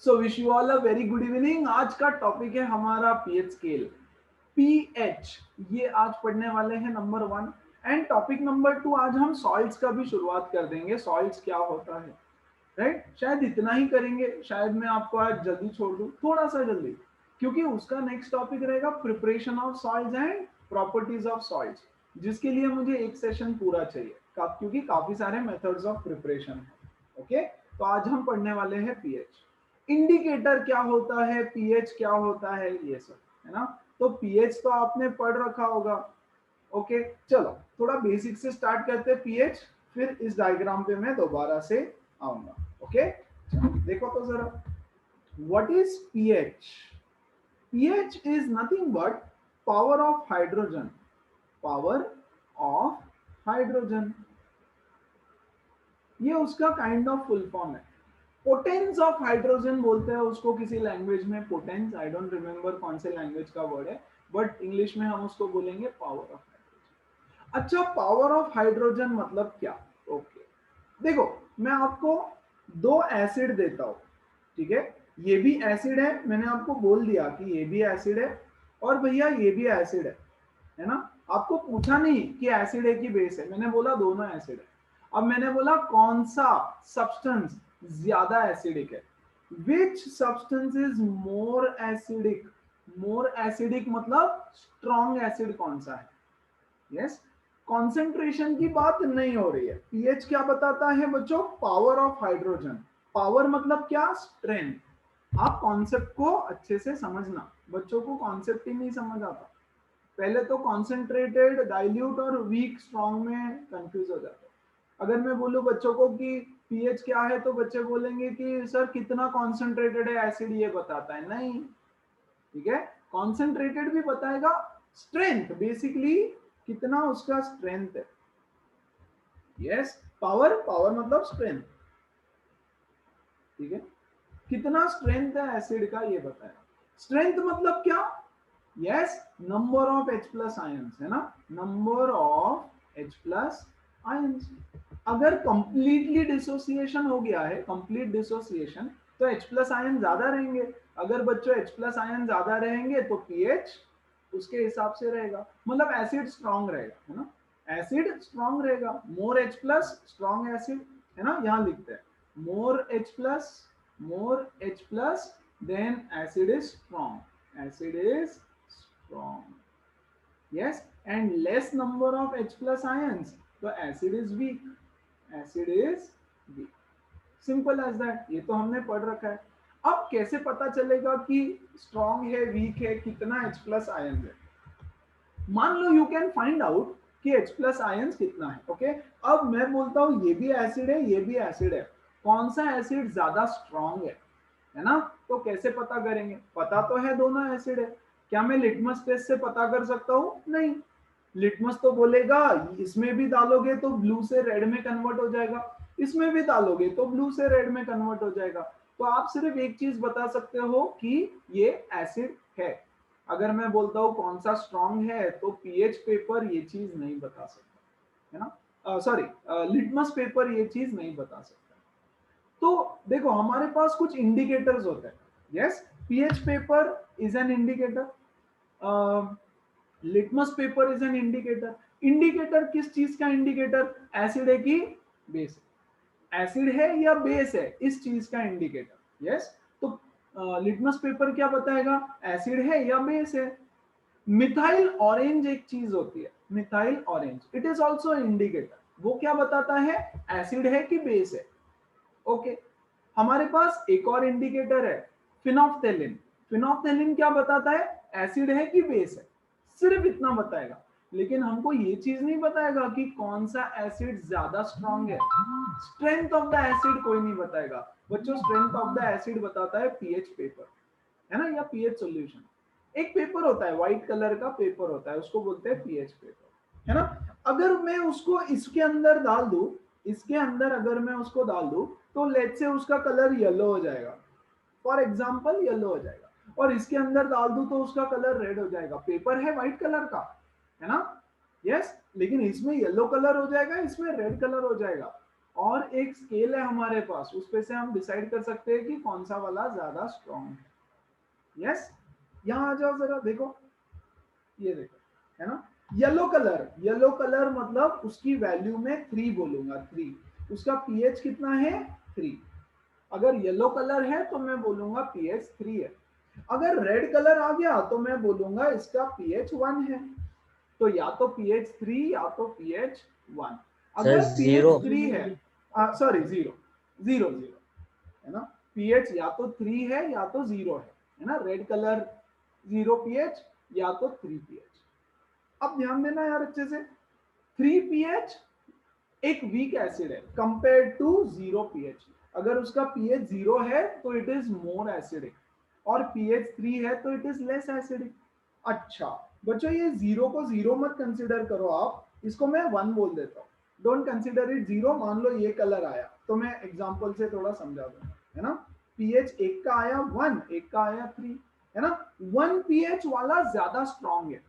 So wish you all a very good evening. आज का topic है हमारा पीएच स्केल। पीएच ये आज पढ़ने वाले हैं नंबर 1 एंड टॉपिक नंबर 2। आज हम सॉल्ट्स का भी शुरुआत कर देंगे, सॉल्ट्स क्या होता है, राइट। शायद इतना ही करेंगे, शायद मैं आपको आज जल्दी छोड़ दूं, थोड़ा सा जल्दी, क्योंकि उसका नेक्स्ट टॉपिक रहेगा preparation of salts and properties of salts, जिसके लिए मुझे एक सेशन पूरा चाहिए क्योंकि काफी सारे मेथड्स ऑफ प्रिपरेशन है। ओके, तो आज हम पढ़ने वाले हैं पीएच। इंडिकेटर क्या होता है, पीएच क्या होता है, ये सब है ना। तो पीएच तो आपने पढ़ रखा होगा। ओके, चलो थोड़ा बेसिक से स्टार्ट करते हैं पीएच, फिर इस डायग्राम पे मैं दोबारा से आऊंगा। ओके, देखो तो जरा, what is pH. pH is nothing but power of hydrogen, power of hydrogen, ये उसका काइंड ऑफ फुल फॉर्म है। पोटेंस ऑफ हाइड्रोजन बोलते हैं उसको किसी लैंग्वेज में, पोटेंस, आई डोंट रिमेम्बर कौन से लैंग्वेज का वर्ड है, बट इंग्लिश में हम उसको बोलेंगे पावर ऑफ हाइड्रोजन। अच्छा, पावर ऑफ हाइड्रोजन मतलब क्या? ओके, देखो मैं आपको दो एसिड देता हूं, ठीक है। ये भी एसिड है, मैंने आपको बोल दिया कि ये भी एसिड है, और भैया ये भी एसिड है ना। आपको पूछा नहीं कि एसिड है कि बेस है, मैंने बोला दोनों एसिड है। अब मैंने बोला कौन सा सब्सटेंस ज्यादा एसिडिक है, which substance is more acidic. More acidic मतलब स्ट्रॉन्ग एसिड कौन सा है। यस, कॉन्सेंट्रेशन की बात नहीं हो रही है। पीएच क्या बताता है बच्चों? Power of hydrogen. पावर मतलब क्या? स्ट्रेंथ। आप कॉन्सेप्ट को अच्छे से समझना, बच्चों को कॉन्सेप्ट ही नहीं समझ आता। पहले तो कॉन्सेंट्रेटेड, डाइल्यूट और वीक स्ट्रॉन्ग में कंफ्यूज हो जाते हैं। अगर मैं बोलूं बच्चों को कि पीएच क्या है, तो बच्चे बोलेंगे कि सर कितना कॉन्सेंट्रेटेड है एसिड, ये बताता है। नहीं, ठीक है, कॉन्सेंट्रेटेड भी बताएगा, स्ट्रेंथ बेसिकली कितना उसका स्ट्रेंथ है। यस, पावर, पावर मतलब स्ट्रेंथ, ठीक है, कितना स्ट्रेंथ है एसिड का ये बताएगा। स्ट्रेंथ मतलब क्या? Yes, number of H plus ions, है ना, number of H plus ions. अगर कंप्लीटली डिसोसिएशन हो गया है, कंप्लीट डिसोसिएशन, तो H प्लस आयन ज्यादा रहेंगे। अगर बच्चों H प्लस आयन ज्यादा रहेंगे तो पीएच उसके हिसाब से रहेगा, मतलब एसिड स्ट्रॉन्ग रहेगा, है ना, एसिड स्ट्रॉन्ग रहेगा। More H plus strong acid, है ना, यहां लिखते हैं more H plus, more H plus, then acid is strong, acid is strong. Yes, and less number of H plus ions, तो acid is weak, acid is weak. Simple as that, ये तो हमने पढ़ रखा है। अब कैसे पता चलेगा कि strong है, weak है, कितना H plus ions है? मान लो यू कैन फाइंड आउट कि H प्लस आयंस कितना है। ओके, अब मैं बोलता हूं ये भी एसिड है, ये भी एसिड है, कौन सा एसिड ज्यादा स्ट्रॉन्ग है ना। तो कैसे पता करेंगे? पता तो है दोनों एसिड है। क्या मैं लिटमस टेस्ट से पता कर सकता हूं? नहीं, लिटमस तो बोलेगा इसमें भी डालोगे तो ब्लू से रेड में कन्वर्ट हो जाएगा, इसमें भी डालोगे तो ब्लू से रेड में कन्वर्ट हो जाएगा। तो आप सिर्फ एक चीज बता सकते हो कि ये एसिड है। अगर मैं बोलता हूँ कौन सा स्ट्रॉन्ग है, तो पीएच पेपर ये चीज नहीं बता सकता, है ना, सॉरी, लिटमस पेपर ये चीज नहीं बता सकता। तो देखो हमारे पास कुछ इंडिकेटर्स होते हैं। Yes, pH paper is an indicator, litmus paper is an indicator. Indicator किस चीज का इंडिकेटर? एसिड है कि बेस है, एसिड है या बेस है, इस चीज का इंडिकेटर। यस, तो लिटमस पेपर क्या बताएगा? एसिड है या बेस है। मिथाइल ऑरेंज एक चीज होती है, methyl orange, it is also indicator. वो क्या बताता है? एसिड है कि बेस है। ओके, हमारे पास एक और इंडिकेटर है, फिनोफ्थेलिन। फिनोफ्थेलिन क्या बताता है? एसिड है कि बेस है, सिर्फ इतना बताएगा। लेकिन हमको ये चीज नहीं बताएगा कि कौन सा एसिड ज्यादा स्ट्रॉन्ग है। स्ट्रेंथ ऑफ द एसिड कोई नहीं बताएगा बच्चों, स्ट्रेंथ ऑफ द एसिड बताता है पीएच पेपर, है ना, या पीएच सॉल्यूशन। एक पेपर होता है, व्हाइट कलर का पेपर होता है, उसको बोलते हैं पीएच पेपर, है ना। अगर मैं उसको इसके अंदर डाल दूं, इसके अंदर अगर मैं उसको डाल दूं, तो लेट से उसका कलर येलो हो जाएगा, फॉर एग्जाम्पल येलो हो जाएगा, और इसके अंदर डाल दूं तो उसका कलर रेड हो जाएगा। पेपर है व्हाइट कलर का, है ना, यस, लेकिन इसमें येलो कलर हो जाएगा, इसमें रेड कलर हो जाएगा। और एक स्केल है हमारे पास, उस पे से हम डिसाइड कर सकते हैं कि कौन सा वाला ज्यादा स्ट्रॉन्ग है। यस, यहाँ आ जाओ जरा देखो, ये देखो, है ना, येलो कलर, येलो कलर मतलब उसकी वैल्यू में 3 बोलूंगा, 3, उसका पीएच कितना है 3। अगर येलो कलर है तो मैं बोलूंगा पीएच 3 है। अगर रेड कलर आ गया तो मैं बोलूंगा इसका पीएच 1 है। तो या तो पीएच 3 या तो पीएच 1। सर अगर पीएच जीरो। 3 है, सॉरी 0, 0 0, है ना, पीएच या तो 3 है या तो 0 है ना, रेड कलर 0 पीएच या तो 3 पीएच। अब ध्यान देना यार अच्छे से, 3 पीएच एक वीक एसिड है कंपेयर टू 0 पीएच। अगर उसका पीएच 0 है तो इट इज मोर एसिडिक, और पीएच 3 है तो इट इज लेस एसिडिक। अच्छा बच्चों, ये 0 को 0 मत कंसिडर करो आप, इसको मैं 1 बोल देता हूँ। Don't consider it 0। मान लो ये कलर आया तो मैं एग्जांपल से थोड़ा समझा दूंगा, है ना। पीएच एक का आया 1, एक का आया 3, है ना। 1 पीएच वाला ज्यादा स्ट्रॉन्ग है।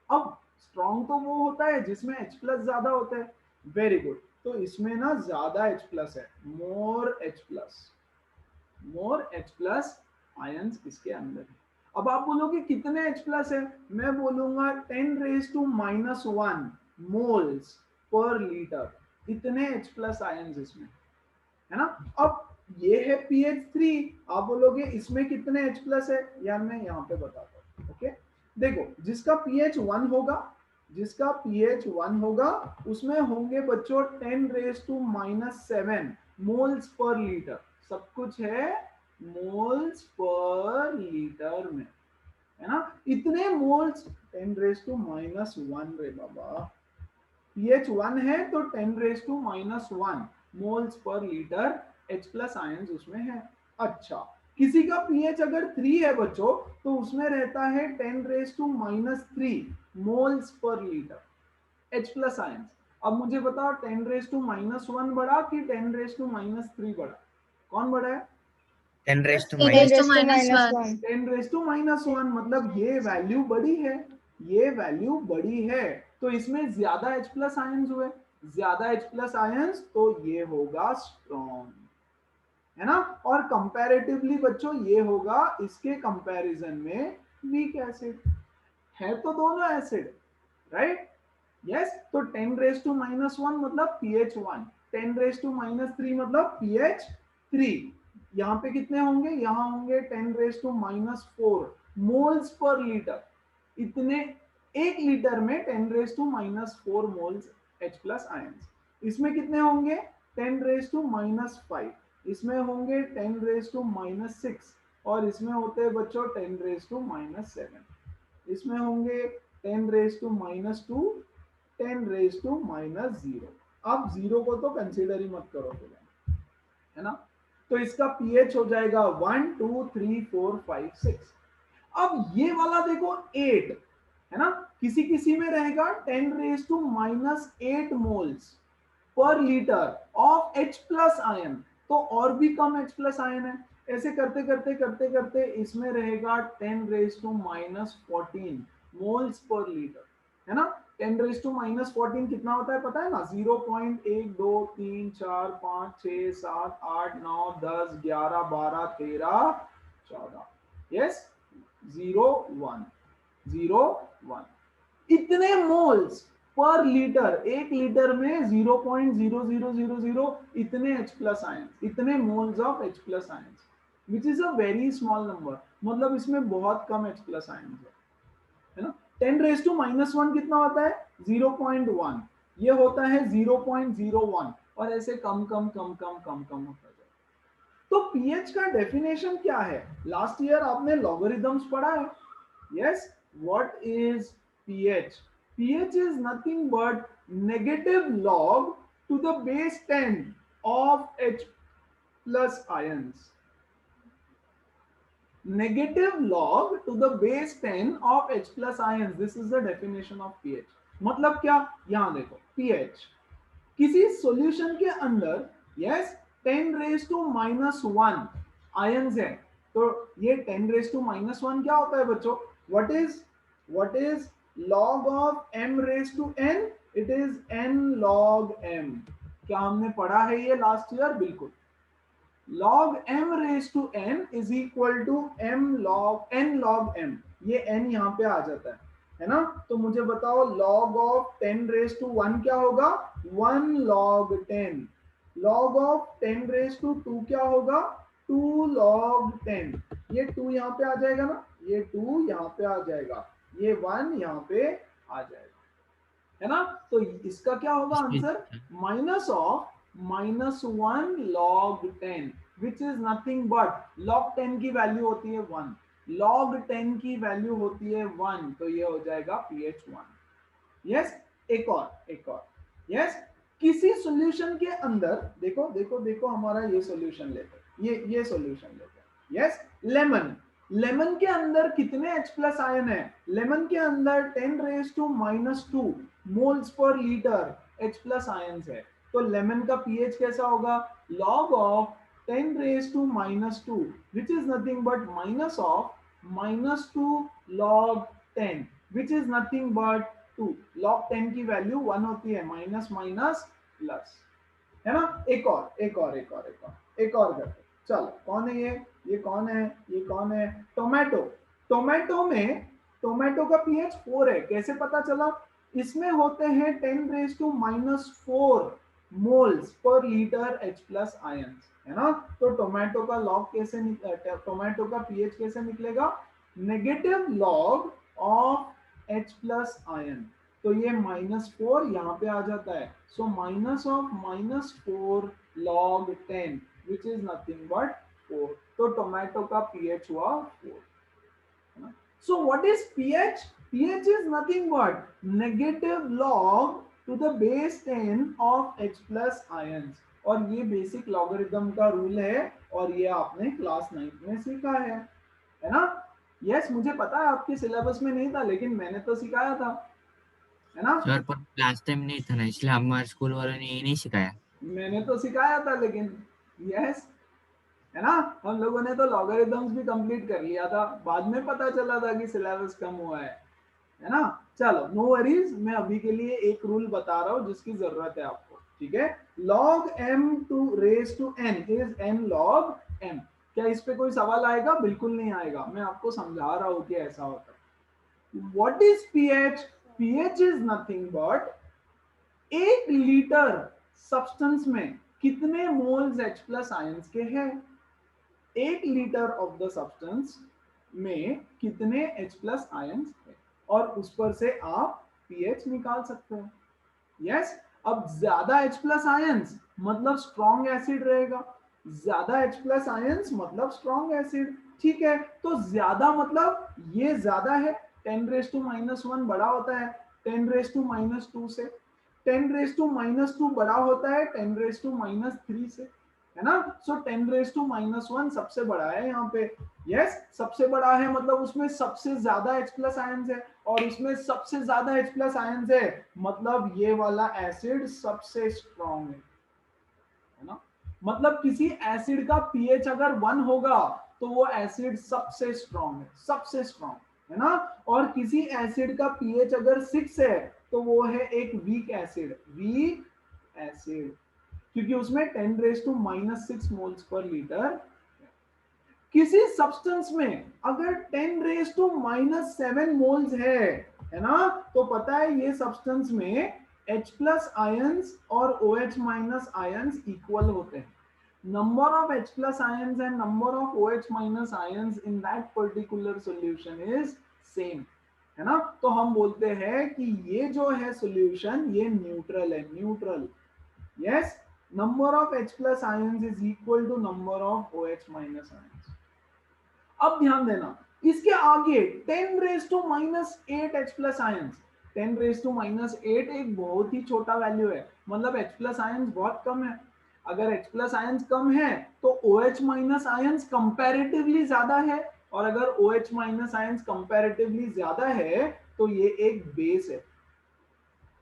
अब स्ट्रॉन्ग तो वो होता है जिसमें H प्लस ज्यादा होता है। वेरी गुड, तो इसमें ना ज्यादा H प्लस है, मोर H plus, more H plus ions इसके अंदर है। अब आप बोलोगे कितने H प्लस है, मैं बोलूंगा 10⁻⁻1 मोल्स पर लीटर, इतने H प्लस आयंस इसमें, है ना। अब ये है pH 3, आप बोलोगे इसमें कितने H प्लस है, यार मैं यहाँ पे बताता हूँ। ओके, देखो जिसका pH 1 होगा, जिसका pH 1 होगा उसमें होंगे बच्चों 10⁻⁻7 मोल्स पर लीटर, सब कुछ है मोल्स पर लीटर में, है ना। इतने मोल्स 10⁻⁻1 रे बाबा, pH 1 है तो 10⁻⁻1 moles per litre H plus ions उसमें है। अच्छा, किसी का pH अगर 3 है बच्चों तो उसमें रहता है 10⁻³ moles per litre H plus ions. अब मुझे बताओ 10⁻⁻1 बड़ा कि 10⁻³ बड़ा, कौन बड़ा है? 10 to 10 minus raised to minus 1. 10⁻⁻1 मतलब ये वैल्यू बड़ी है, ये वैल्यू बड़ी है, तो इसमें ज्यादा H प्लस आयंस हुए, ज्यादा H प्लस आयंस तो ये होगा स्ट्रॉन्ग, है ना। और कंपैरेटिवली बच्चों ये होगा इसके कंपैरिजन में वीक एसिड, है तो दोनों एसिड, राइट। यस, तो 10⁻⁻1 मतलब pH 1, 10⁻³ मतलब pH 3। यहाँ पे कितने होंगे, यहाँ होंगे 10⁻⁻4 मोल्स पर लीटर, इतने एक लीटर में 10⁻⁻4 मोल्स H प्लस आयंस। इसमें कितने होंगे 10⁻⁻5, इसमें होंगे 10⁻⁻6, और इसमें होते हैं बच्चों 10⁻⁻7, इसमें होंगे 10⁻⁻2, 10⁻⁻0। अब 0 को तो कंसीडर ही मत करो फिर, है ना। तो इसका पीएच हो जाएगा 1 2 3 4 5 6। अब ये वाला देखो 8, है ना, किसी किसी में रहेगा 10⁻⁻8 moles per litre of H plus ion, तो और भी कम H प्लस आयन है। ऐसे करते करते करते करते इसमें रहेगा 10⁻⁻14 मोल्स पर लीटर, है ना। 10⁻⁻14 कितना होता है पता है ना, 0.1 2 3 4 5 6 7 8 9 10 11 12 13 14, यस, 0 1 0 1, इतने मोल्स पर लीटर, एक लीटर में 0.0000 इतने H प्लस आयन, इतने moles of H plus ion, which is a very small number, मतलब इसमें बहुत कम H प्लस आयन है ना। 10⁻⁻1 कितना होता है 0.1, ये होता है 0.01, और ऐसे कम कम कम कम कम कम होता है। तो पीएच का डेफिनेशन क्या है, लास्ट ईयर आपने लॉगरिथम्स पढ़ा है। Yes, what is pH? pH is nothing but negative log to the base 10 of H plus ions. Negative log to the base 10 of H plus ions. This is the definition of pH. मतलब क्या, यहां देखो pH किसी solution के अंदर, yes, 10⁻⁻1 ions है, तो ये 10⁻⁻1 क्या होता है बच्चों, what is log of m raised to n, it is n log m, क्या हमने पढ़ा है ये लास्ट ईयर? बिल्कुल। log m raise to n is equal to m log n log m, ये n यहाँ पे आ जाता है ना? तो मुझे बताओ log ऑफ 10 रेज टू 1 क्या होगा? 1 log 10। log of 10 raise to 2 क्या होगा? 2 log 10। ये 2 यहाँ पे आ जाएगा ना, ये 2 यहाँ पे आ जाएगा, ये 1 यहाँ पे आ जाएगा, है ना? तो इसका क्या होगा इसमें answer? Minus of -1 log 10 which is nothing but log 10 की वैल्यू होती है 1, log 10 की वैल्यू होती है 1, तो ये हो जाएगा pH 1। यस, एक और यस, किसी सॉल्यूशन के अंदर देखो देखो देखो, हमारा ये सॉल्यूशन लेते हैं, ये सॉल्यूशन लेते हैं। यस, लेमन, लेमन के अंदर कितने H प्लस आयन है? लेमन के अंदर 10 raise to -2 moles per litre H plus ion है। तो लेमन का पीएच कैसा होगा? Log of 10 raise to -2 which is nothing but minus of -2 log 10 which is nothing but 2। log 10 की वैल्यू 1 होती है, माइनस माइनस प्लस, है ना? एक और करते, चलो कौन है ये कौन है? ये कौन है? टोमेटो। टोमेटो में, टोमेटो का पीएच 4 है, कैसे पता चला? इसमें होते हैं 10 raise to -4 moles per litre H plus ion, है ना? तो टोमेटो का लॉग कैसे, टोमेटो का पीएच कैसे निकलेगा? Negative log of H plus ion, तो ये -4 यहाँ पे आ जाता है, so minus of -4 log 10 which is nothing but 4। तो टोमेटो का पीएच हुआ 4। So what is pH? pH is nothing but negative log to the base 10 of H plus ions, और ये बेसिक लॉगरिथम का रूल है, और ये आपने क्लास 9 में सीखा है ना? यस, मुझे पता है आपके सिलेबस में नहीं था, लेकिन मैंने तो सिखाया था, है ना? सर पर लास्ट टाइम नहीं था ना, इसलिए हमारे स्कूल वालों ने ये नहीं सिखाया। मैंने तो सिखाया था, लेकिन यस, है ना? हम लोगों ने तो लॉगरिथम्स भी कंप्लीट कर लिया था, बाद में पता चला था कि सिलेबस कम हुआ है ना? चलो नो वरीज, मैं अभी के लिए एक रूल बता रहा हूं जिसकी जरूरत है आपको, ठीक है? log m to raise to n is n log m। क्या इस पे कोई सवाल आएगा? बिल्कुल नहीं आएगा, मैं आपको समझा रहा हूं कि ऐसा होता है। What is pH? pH is nothing but 1 litre substance में कितने मोल्स H प्लस आयंस के हैं? 1 लीटर ऑफ द सब्सटेंस में कितने H प्लस आयंस है, और उस पर से आप पीएच निकाल सकते हो। यस, अब ज्यादा H प्लस आयंस मतलब स्ट्रॉन्ग एसिड रहेगा, ज्यादा H प्लस आयंस मतलब स्ट्रॉन्ग एसिड, ठीक है? तो ज्यादा मतलब ये ज्यादा है, 10 रेज टू -1 बड़ा होता है 10 रेज टू -2 से, 10 रेज टू -2 बड़ा होता है 10 रेज टू -3 से, है ना? सो 10 रेज टू -1 सबसे बड़ा है यहाँ पे। यस, सबसे बड़ा है मतलब उसमें सबसे ज्यादा H प्लस आयंस है, और उसमें सबसे ज्यादा H प्लस आयंस है मतलब ये वाला एसिड सबसे स्ट्रॉन्ग है ना? मतलब किसी एसिड का पीएच अगर 1 होगा तो वो एसिड सबसे स्ट्रॉन्ग है, सबसे स्ट्रॉन्ग, है ना? और किसी एसिड का पीएच अगर 6 है तो वो है एक वीक एसिड, वीक एसिड, क्योंकि उसमें 10 raise to -6 moles per litre. किसी सब्सटेंस में अगर 10 रेज टू -7 मोल्स है ना? तो पता है ये सब्सटेंस में H प्लस आयंस और OH माइनस आयंस इक्वल होते हैं। Number of H plus ions and number of OH minus ions in that particular solution is same, है ना? तो हम बोलते हैं कि ये जो है सॉल्यूशन ये न्यूट्रल है, neutral. Yes, number of H plus ions is equal to number of OH minus ions। अब ध्यान देना, इसके आगे 10 raise to -8 H plus ions, 10 raise to -8 एक बहुत ही छोटा वैल्यू है, मतलब H प्लस आयंस बहुत कम है। अगर H प्लस आयंस कम है तो OH माइनस आयंस कंपैरेटिवली ज्यादा है, और अगर OH माइनस आयंस कंपैरेटिवली ज्यादा है तो ये एक बेस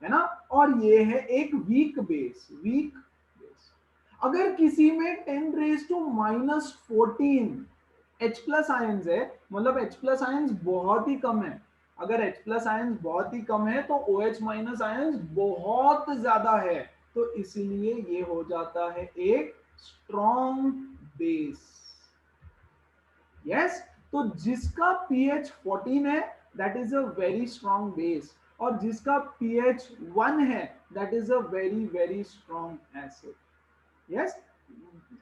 है ना? और ये है एक वीक बेस, वीक बेस। अगर किसी में 10 raise to -14 H plus ions है, मतलब H प्लस आयंस बहुत ही कम है, अगर H प्लस आयंस बहुत ही कम है तो OH माइनस आयंस बहुत ज्यादा है, तो इसीलिए ये हो जाता है एक स्ट्रॉन्ग बेस। यस, तो जिसका pH 14 है that is a very strong base, और जिसका pH 1 है that is a very very strong acid. Yes,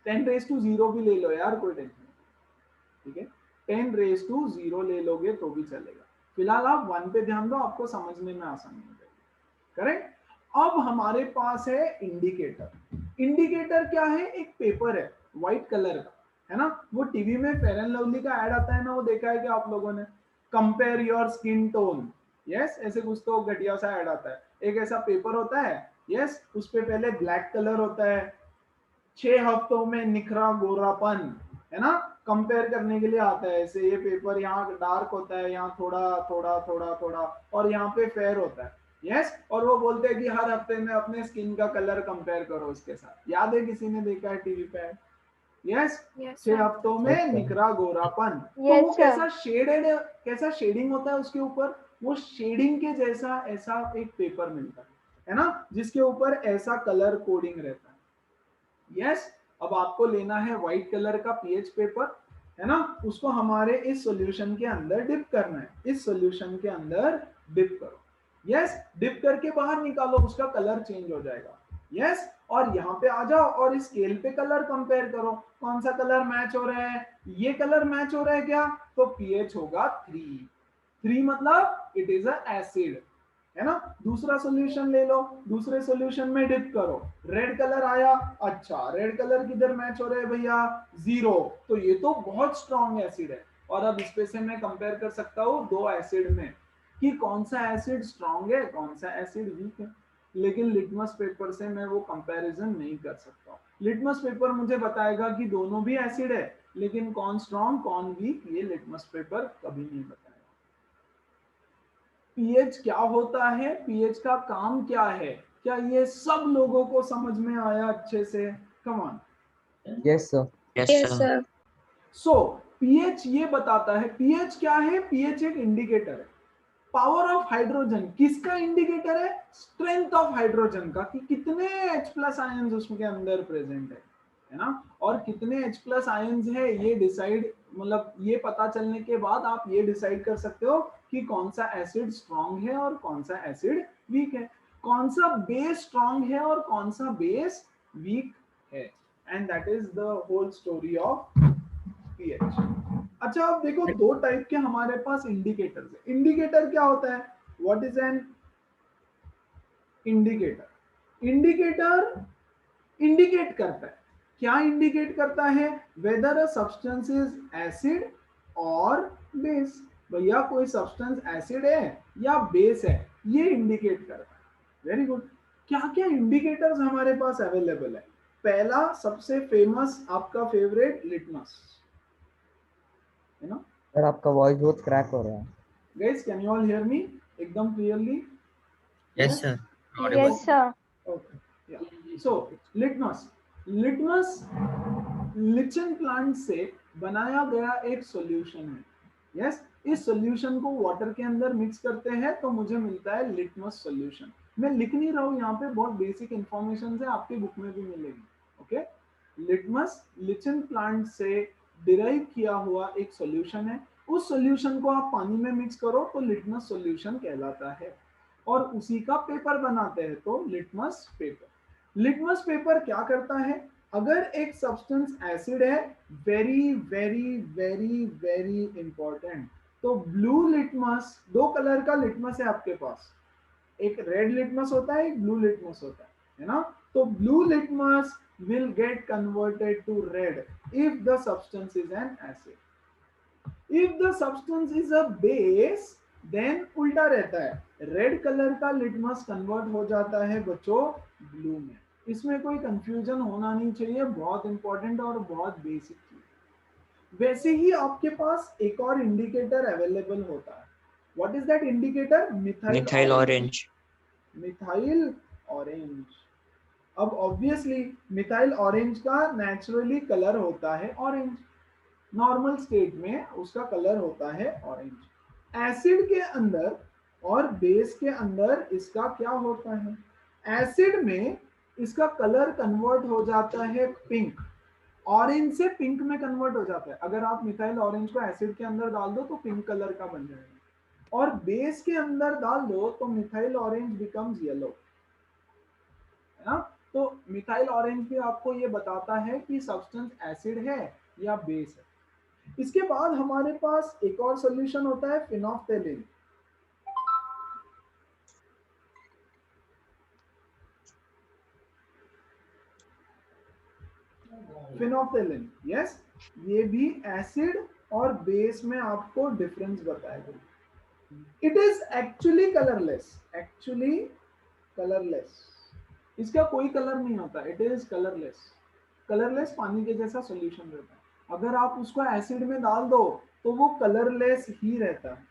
10⁻�0 भी ले लो यार, कोई टेंशन नहीं, ठीक है, 10⁻�0 ले लोगे तो भी चलेगा। फिलहाल आप 1 पे ध्यान दो, आपको समझने में आसानी हो जाएगी। करेक्ट। अब हमारे पास है इंडिकेटर। इंडिकेटर क्या है? एक पेपर है व्हाइट कलर का, है ना, वो टीवी में फेयर एंड लवली का ऐड आता है ना, वो देखा है क्या आप लोगों ने? Compare your skin tone, yes, ऐसे कुछ तो घटिया सा ऐड आता है। एक ऐसा पेपर होता है, यस, उस पे पहले ब्लैक कलर होता है, 6 हफ्तों में निखरा गोरापन, है ना, कंपेयर करने के लिए आता है। ऐसे ये पेपर यहाँ डार्क होता है, यहाँ थोड़ा थोड़ा थोड़ा थोड़ा, और यहाँ पे फेयर होता है। यस, और वो बोलते हैं कि हर हफ्ते में अपने स्किन का कलर कंपेयर करो उसके साथ। याद है, किसी ने देखा है टीवी पे? यस, 6 हफ्तों में निखरा गोरापन। तो वो कैसा शेडेड, कैसा शेडिंग होता है उसके ऊपर? वो शेडिंग के जैसा ऐसा एक पेपर मिलता है ना, जिसके ऊपर ऐसा कलर कोडिंग रहता है। यस, अब आपको लेना है व्हाइट कलर का पीएच पेपर, है ना, उसको हमारे इस सॉल्यूशन के अंदर डिप करना है। इस सॉल्यूशन के अंदर डिप करो। यस, डिप करके बाहर निकालो, उसका कलर चेंज हो जाएगा। यस, और यहाँ पे आ जाओ और इस स्केल पे कलर कंपेयर करो, कौन सा कलर मैच हो रहा है? ये कलर मैच हो रहा है क्या? तो पीएच होगा 3। 3 मतलब इट इज अ एसिड, है ना। दूसरा सॉल्यूशन ले लो, दूसरे सॉल्यूशन में डिप करो, रेड कलर आया, अच्छा रेड कलर किधर मैच हो रहे हैं भैया? 0, तो ये तो बहुत स्ट्रॉन्ग एसिड है। और अब इस पे से मैं कंपेयर कर सकता हूँ दो एसिड में कि कौन सा एसिड स्ट्रॉन्ग है, कौन सा एसिड वीक है। लेकिन लिटमस पेपर से मैं वो कंपैरिजन नहीं कर सकता। लिटमस पेपर मुझे बताएगा कि दोनों भी एसिड है, लेकिन कौन स्ट्रॉन्ग कौन वीक ये लिटमस पेपर कभी नहीं बताएगा। पीएच क्या होता है, पीएच का काम क्या है, क्या ये सब लोगों को समझ में आया अच्छे से? Come on. Yes sir. Yes sir. So pH ये बताता है, पीएच क्या है? पीएच एक इंडिकेटर है। पावर ऑफ हाइड्रोजन किसका इंडिकेटर है? स्ट्रेंथ ऑफ हाइड्रोजन का, कि कितने H+ आयंस उसके अंदर प्रेजेंट है ना, और कितने H+ आयंस है ये डिसाइड, मतलब ये पता चलने के बाद आप ये डिसाइड कर सकते हो कि कौन सा एसिड स्ट्रॉन्ग है और कौन सा एसिड वीक है, कौन सा बेस स्ट्रॉन्ग है और कौन सा बेस वीक है। And that is the whole story of pH. अच्छा, अब देखो दो टाइप के हमारे पास इंडिकेटर्स है। इंडिकेटर क्या होता है? What is an indicator? Indicator indicate करता है, क्या इंडिकेट करता है? Weather a substance is acid और बेस। भैया कोई सब्सटेंस एसिड है या बेस है, ये इंडिकेट करता है। Very good. क्या क्या इंडिकेटर्स हमारे पास अवेलेबल है? पहला सबसे फेमस आपका फेवरेट लिटमस, है ना। सर आपका वॉइस बहुत क्रैक हो रहा है। Guys can you all hear me एकदम clearly? Yes sir. Yes, sir. Okay. Yeah. So litmus, litmus lichen plant से बनाया गया एक सॉल्यूशन है। यस, इस सॉल्यूशन को वाटर के अंदर मिक्स करते हैं तो मुझे मिलता है लिटमस सॉल्यूशन। मैं लिख नहीं रहा हूँ यहाँ पे, बहुत बेसिक इंफॉर्मेशन है, आपके बुक में भी मिलेगी। ओके, लिटमस लिचन प्लांट से डिराइव किया हुआ एक सॉल्यूशन है। उस सॉल्यूशन को आप पानी में मिक्स करो तो लिटमस सॉल्यूशन कहलाता है, और उसी का पेपर बनाते हैं तो लिटमस पेपर। लिटमस पेपर क्या करता है? अगर एक सब्सटेंस एसिड है, very very very very important, तो ब्लू लिटमस, दो कलर का लिटमस है आपके पास, एक रेड लिटमस होता है, एक ब्लू लिटमस होता है ना। तो blue litmus will get converted to red if the substance is an acid. If the substance is a base, then उल्टा रहता है, रेड कलर का लिटमस कन्वर्ट हो जाता है बच्चों ब्लू में। इसमें कोई कंफ्यूजन होना नहीं चाहिए, बहुत इंपॉर्टेंट और बहुत बेसिक चीज। वैसे ही आपके पास एक और इंडिकेटर अवेलेबल होता है। What is that indicator? Methyl orange. Methyl orange. अब ऑब्वियसली मिथाइल ऑरेंज का नेचुरली कलर होता है ऑरेंज, नॉर्मल स्टेट में उसका कलर होता है ऑरेंज। एसिड के अंदर और बेस के अंदर इसका क्या होता है? एसिड में इसका कलर कन्वर्ट हो जाता है पिंक, ऑरेंज से पिंक में कन्वर्ट हो जाता है। अगर आप मिथाइल ऑरेंज को एसिड के अंदर डाल दो तो पिंक कलर का बन जाएगा, और बेस के अंदर डाल दो तो मिथाइल ऑरेंज बिकम्स येलो, है ना। तो मिथाइल ऑरेंज भी आपको ये बताता है कि सब्सटेंस एसिड है या बेस है। इसके बाद हमारे पास एक और सॉल्यूशन होता है फिनोफ्थेलिन। फिनोफ्थेलिन, यस, ये भी एसिड और बेस में आपको डिफरेंस बताएगा। It is actually colourless, actually colourless, इसका कोई कलर नहीं होता, इट इज कलरलेस। कलरलेस पानी के जैसा सॉल्यूशन रहता है, अगर आप उसको एसिड में डाल दो तो वो कलरलेस ही रहता है।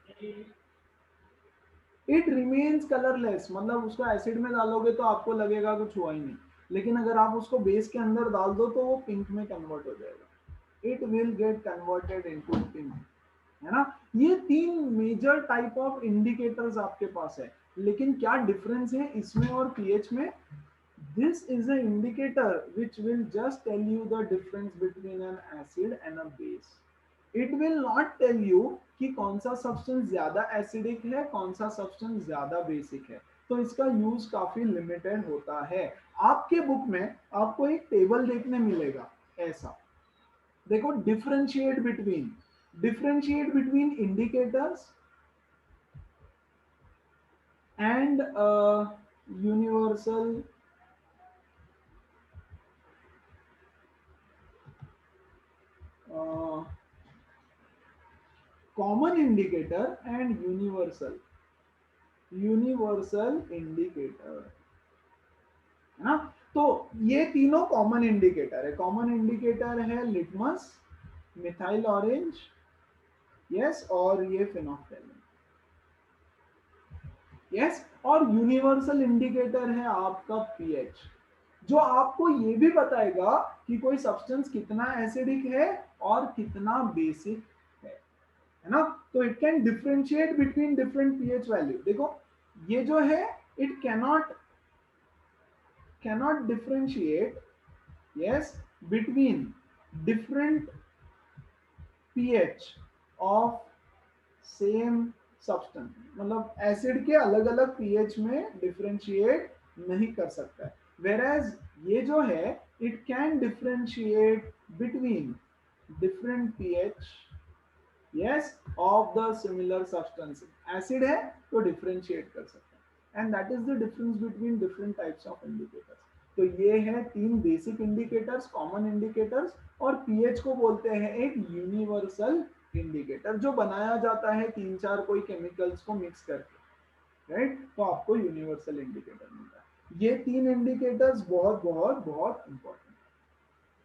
इट रिमेन्स कलरलेस, मतलब उसको एसिड में डालोगे तो आपको लगेगा कुछ हुआ ही नहीं, लेकिन अगर आप उसको बेस के अंदर डाल दो तो वो पिंक में कन्वर्ट हो जाएगा, it will get converted into pink, है ना। ये तीन मेजर टाइप ऑफ इंडिकेटर्स आपके पास है, लेकिन क्या डिफरेंस है इसमें और पीएच में? This is an indicator which will just tell you the difference between an acid and a base. It will not tell you कि कौन सा सब्सटेंस ज्यादा एसिडिक है, कौन सा सब्सटेंस ज्यादा बेसिक है। तो इसका यूज काफी लिमिटेड होता है। आपके बुक में आपको एक टेबल देखने मिलेगा ऐसा, देखो, differentiate between indicators and universal common indicator and universal indicator, है ना। तो ये तीनों कॉमन इंडिकेटर है। कॉमन इंडिकेटर है लिटमस, मिथाइल ऑरेंज, यस, और ये फिनोफ्थेलिन, यस। और यूनिवर्सल इंडिकेटर है आपका पीएच, जो आपको ये भी बताएगा कि कोई सब्सटेंस कितना एसिडिक है और कितना बेसिक है ना। तो it can differentiate between different pH value. देखो ये जो है, it cannot differentiate, yes, between different pH of same substance, मतलब एसिड के अलग अलग पीएच में डिफरेंशिएट नहीं कर सकता है। whereas ये जो है, it can differentiate between different pH, yes, of the similar substance। Acid है तो डिफरेंशिएट कर सकता है, and that is the difference between different types of indicators। तो ये है तीन बेसिक इंडिकेटर्स, कॉमन इंडिकेटर्स, और पीएच को बोलते हैं एक यूनिवर्सल इंडिकेटर, जो बनाया जाता है तीन चार कोई केमिकल्स को मिक्स करके, राइट। तो आपको यूनिवर्सल इंडिकेटर मिलता है। ये तीन इंडिकेटर्स बहुत बहुत बहुत इंपॉर्टेंट,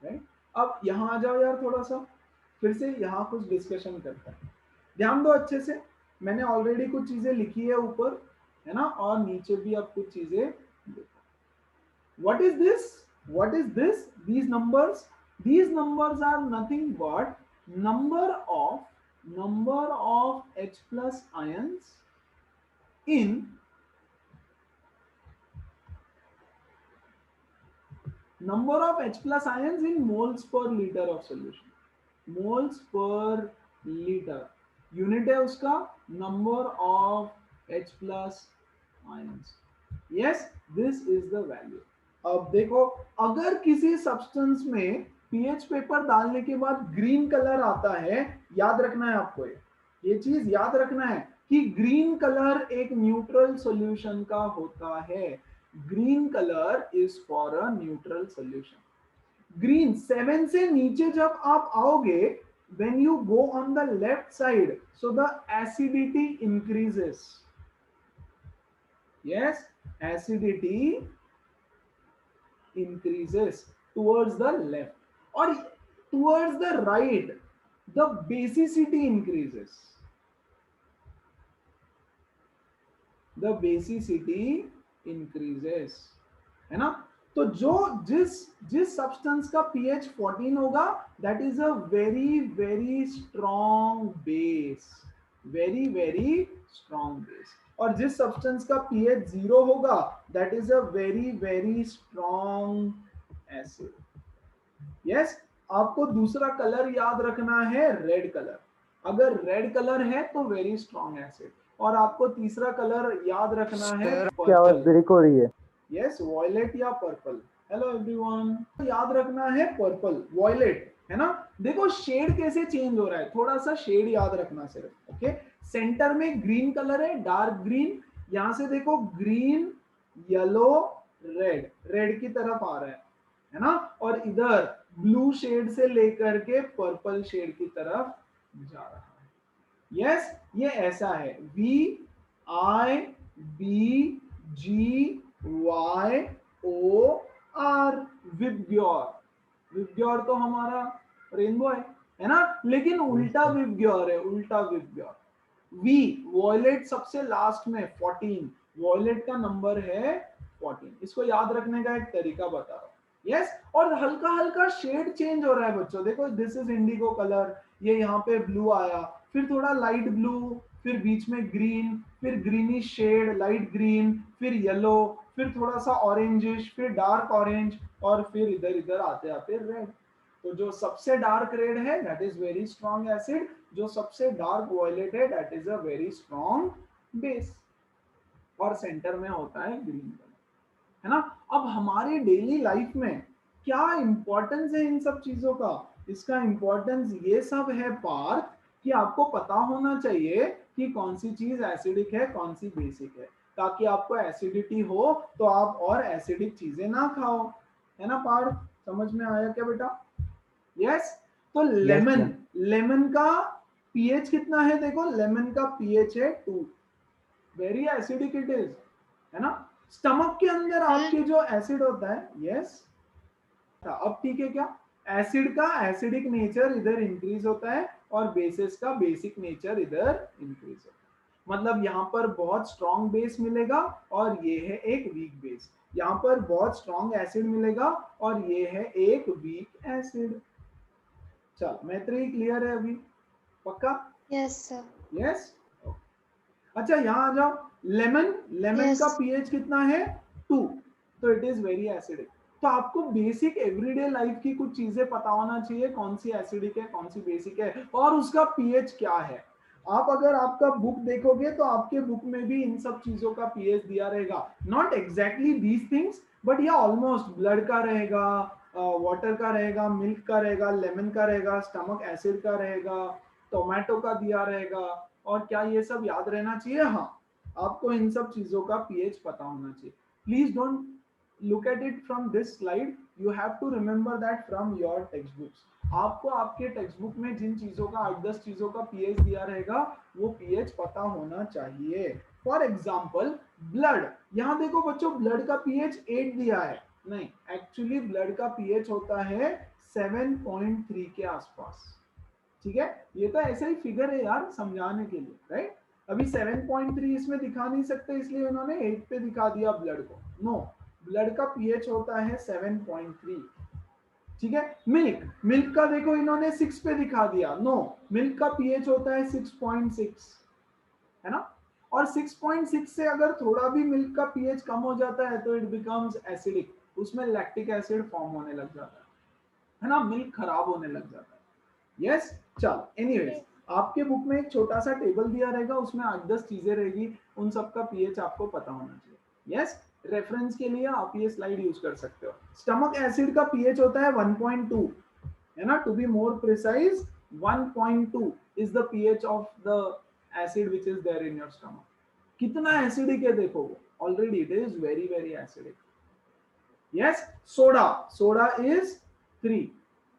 राइट। अब यहाँ आ जाओ यार, थोड़ा सा फिर से यहाँ कुछ डिस्कशन करते हैं। ध्यान दो अच्छे से, मैंने ऑलरेडी कुछ चीजें लिखी है ऊपर, है ना, और नीचे भी अब कुछ चीजें देखो। What is this? What is this? These numbers? These numbers are nothing but number of H plus ions in moles per liter of solution. Moles per liter. Unit है उसका number of H plus ions. Yes, this is the value. अब देखो, अगर किसी substance में pH paper डालने के बाद ग्रीन कलर आता है, याद रखना है आपको, ये चीज याद रखना है कि ग्रीन कलर एक न्यूट्रल सॉल्यूशन का होता है। Green colour is for a neutral solution. Green 7 से नीचे जब आप आओगे, when you go on the left side, so the acidity increases, yes, acidity increases towards the left, or towards the right the basicity increases, the basicity increases, है ना। तो जो जिस सब्सटेंस का pH 14 होगा, that is a very very strong base, very very strong base। और जिस substance का पीएच 0 होगा that is a very very strong acid. Yes, आपको दूसरा कलर याद रखना है रेड कलर। अगर रेड कलर है तो वेरी स्ट्रॉन्ग एसिड। और आपको तीसरा कलर याद रखना है की आवाज पर्पल। ब्रेक हो रही है। यस, वॉयलेट या पर्पल। हेलो एवरीवन, याद रखना है पर्पल वॉयलेट, है ना। देखो शेड कैसे चेंज हो रहा है, थोड़ा सा शेड याद रखना सिर्फ। ओके, सेंटर में ग्रीन कलर है, डार्क ग्रीन। यहां से देखो ग्रीन, येलो, रेड, रेड की तरफ आ रहा है ना। और इधर ब्लू शेड से लेकर के पर्पल शेड की तरफ जा रहा है। यस, ये ऐसा है VIBGYOR, विबग्योर। विबग्योर तो हमारा रेनबो है ना, लेकिन उल्टा विबग्योर है, उल्टा विबग्योर। वी वॉयलेट सबसे लास्ट में 14, वॉयलेट का नंबर है 14। इसको याद रखने का एक तरीका बता रहा हूं। यस, और हल्का हल्का शेड चेंज हो रहा है बच्चों। देखो दिस इज इंडिगो कलर, ये यहाँ पे ब्लू आया, फिर थोड़ा लाइट ब्लू, फिर बीच में ग्रीन, फिर ग्रीनिश शेड लाइट ग्रीन, फिर येलो, फिर थोड़ा सा ऑरेंजिश, फिर डार्क ऑरेंज, और फिर इधर इधर आते आते रेड। तो जो सबसे डार्क रेड है that is very strong acid, जो सबसे डार्क वॉयलेट है that is a very strong base, और सेंटर में होता है ग्रीन कलर, है ना। अब हमारी डेली लाइफ में क्या इंपॉर्टेंस है इन सब चीजों का? इसका इंपॉर्टेंस ये सब है पार्थ, कि आपको पता होना चाहिए कि कौन सी चीज एसिडिक है, कौन सी बेसिक है, ताकि आपको एसिडिटी हो तो आप और एसिडिक चीजें ना खाओ, है ना पार्थ। समझ में आया क्या बेटा? यस। तो लेमन, लेमन का पीएच कितना है? देखो लेमन का पीएच है 2, वेरी एसिडिक इट इज, है ना। स्टमक के अंदर आपके जो एसिड होता है, यस, अब ठीक है क्या? एसिड का एसिडिक नेचर इधर इंक्रीज होता है और बेसिस का बेसिक नेचर इधर इंक्रीज होता है। मतलब यहाँ पर बहुत स्ट्रॉन्ग बेस मिलेगा और ये है एक वीक बेस, यहाँ पर बहुत स्ट्रॉन्ग एसिड मिलेगा और ये है एक वीक एसिड। चल मैत्री क्लियर है अभी? पक्का? Yes sir. यस। अच्छा यहाँ आ जाओ, लेमन, लेमन का पीएच कितना है? 2, तो इट इज वेरी एसिडिक। तो आपको बेसिक एवरीडे लाइफ की कुछ चीजें पता होना चाहिए, कौन सी एसिडिक है, कौन सी बेसिक है, और उसका पीएच क्या है। आप अगर आपका बुक देखोगे तो आपके बुक में भी इन सब चीजों का पीएच दिया रहेगा, not exactly these things but या ऑलमोस्ट। ब्लड का रहेगा, वाटर का रहेगा, मिल्क का रहेगा, लेमन का रहेगा, स्टमक एसिड का रहेगा, टोमेटो का दिया रहेगा, और क्या ये सब याद रहना चाहिए? हाँ, आपको इन सब चीजों का पीएच पता होना चाहिए। Please don't look at it from this slide, you have to remember that from your textbooks। आपको आपके टेक्स्ट बुक में जिन चीजों का 8-10 चीजों का पीएच दिया रहेगा वो पीएच पता होना चाहिए। फॉर एग्जांपल ब्लड, यहाँ देखो बच्चों ब्लड का पीएच 8 दिया है, नहीं, एक्चुअली ब्लड का पीएच होता है 7.3 के आसपास। ठीक है, ये तो ऐसा ही फिगर है यार समझाने के लिए, राइट। अभी 7.3 इसमें दिखा नहीं सकते इसलिए उन्होंने 8 पे दिखा दिया ब्लड को। नो, ब्लड का पीएच होता है 7.3। ठीक है, मिल्क, मिल्क का देखो इन्होंने 6 पे दिखा दिया। नो, मिल्क का पीएच होता है 6.6, है ना। और 6.6 से अगर थोड़ा भी मिल्क का पीएच कम हो जाता है तो इट बिकम्स एसिडिक, उसमें लैक्टिक एसिड फॉर्म होने लग जाता है ना, मिल्क खराब होने लग जाता है। यस, चल एनीवेज, आपके बुक में एक छोटा सा टेबल दिया रहेगा, उसमें 8-10 चीजें रहेगी, उन सब का पीएच आपको पता होना चाहिए। यस, रेफरेंस के लिए आप ये स्लाइड यूज कर सकते हो। स्टमक एसिड का पीएच होता है 1.2, है ना, to be more precise 1.2 is the pH of the acid which is there in your stomach. कितना एसिडिक है देखो वो, already it is very very acidic. Yes, soda, soda is 3,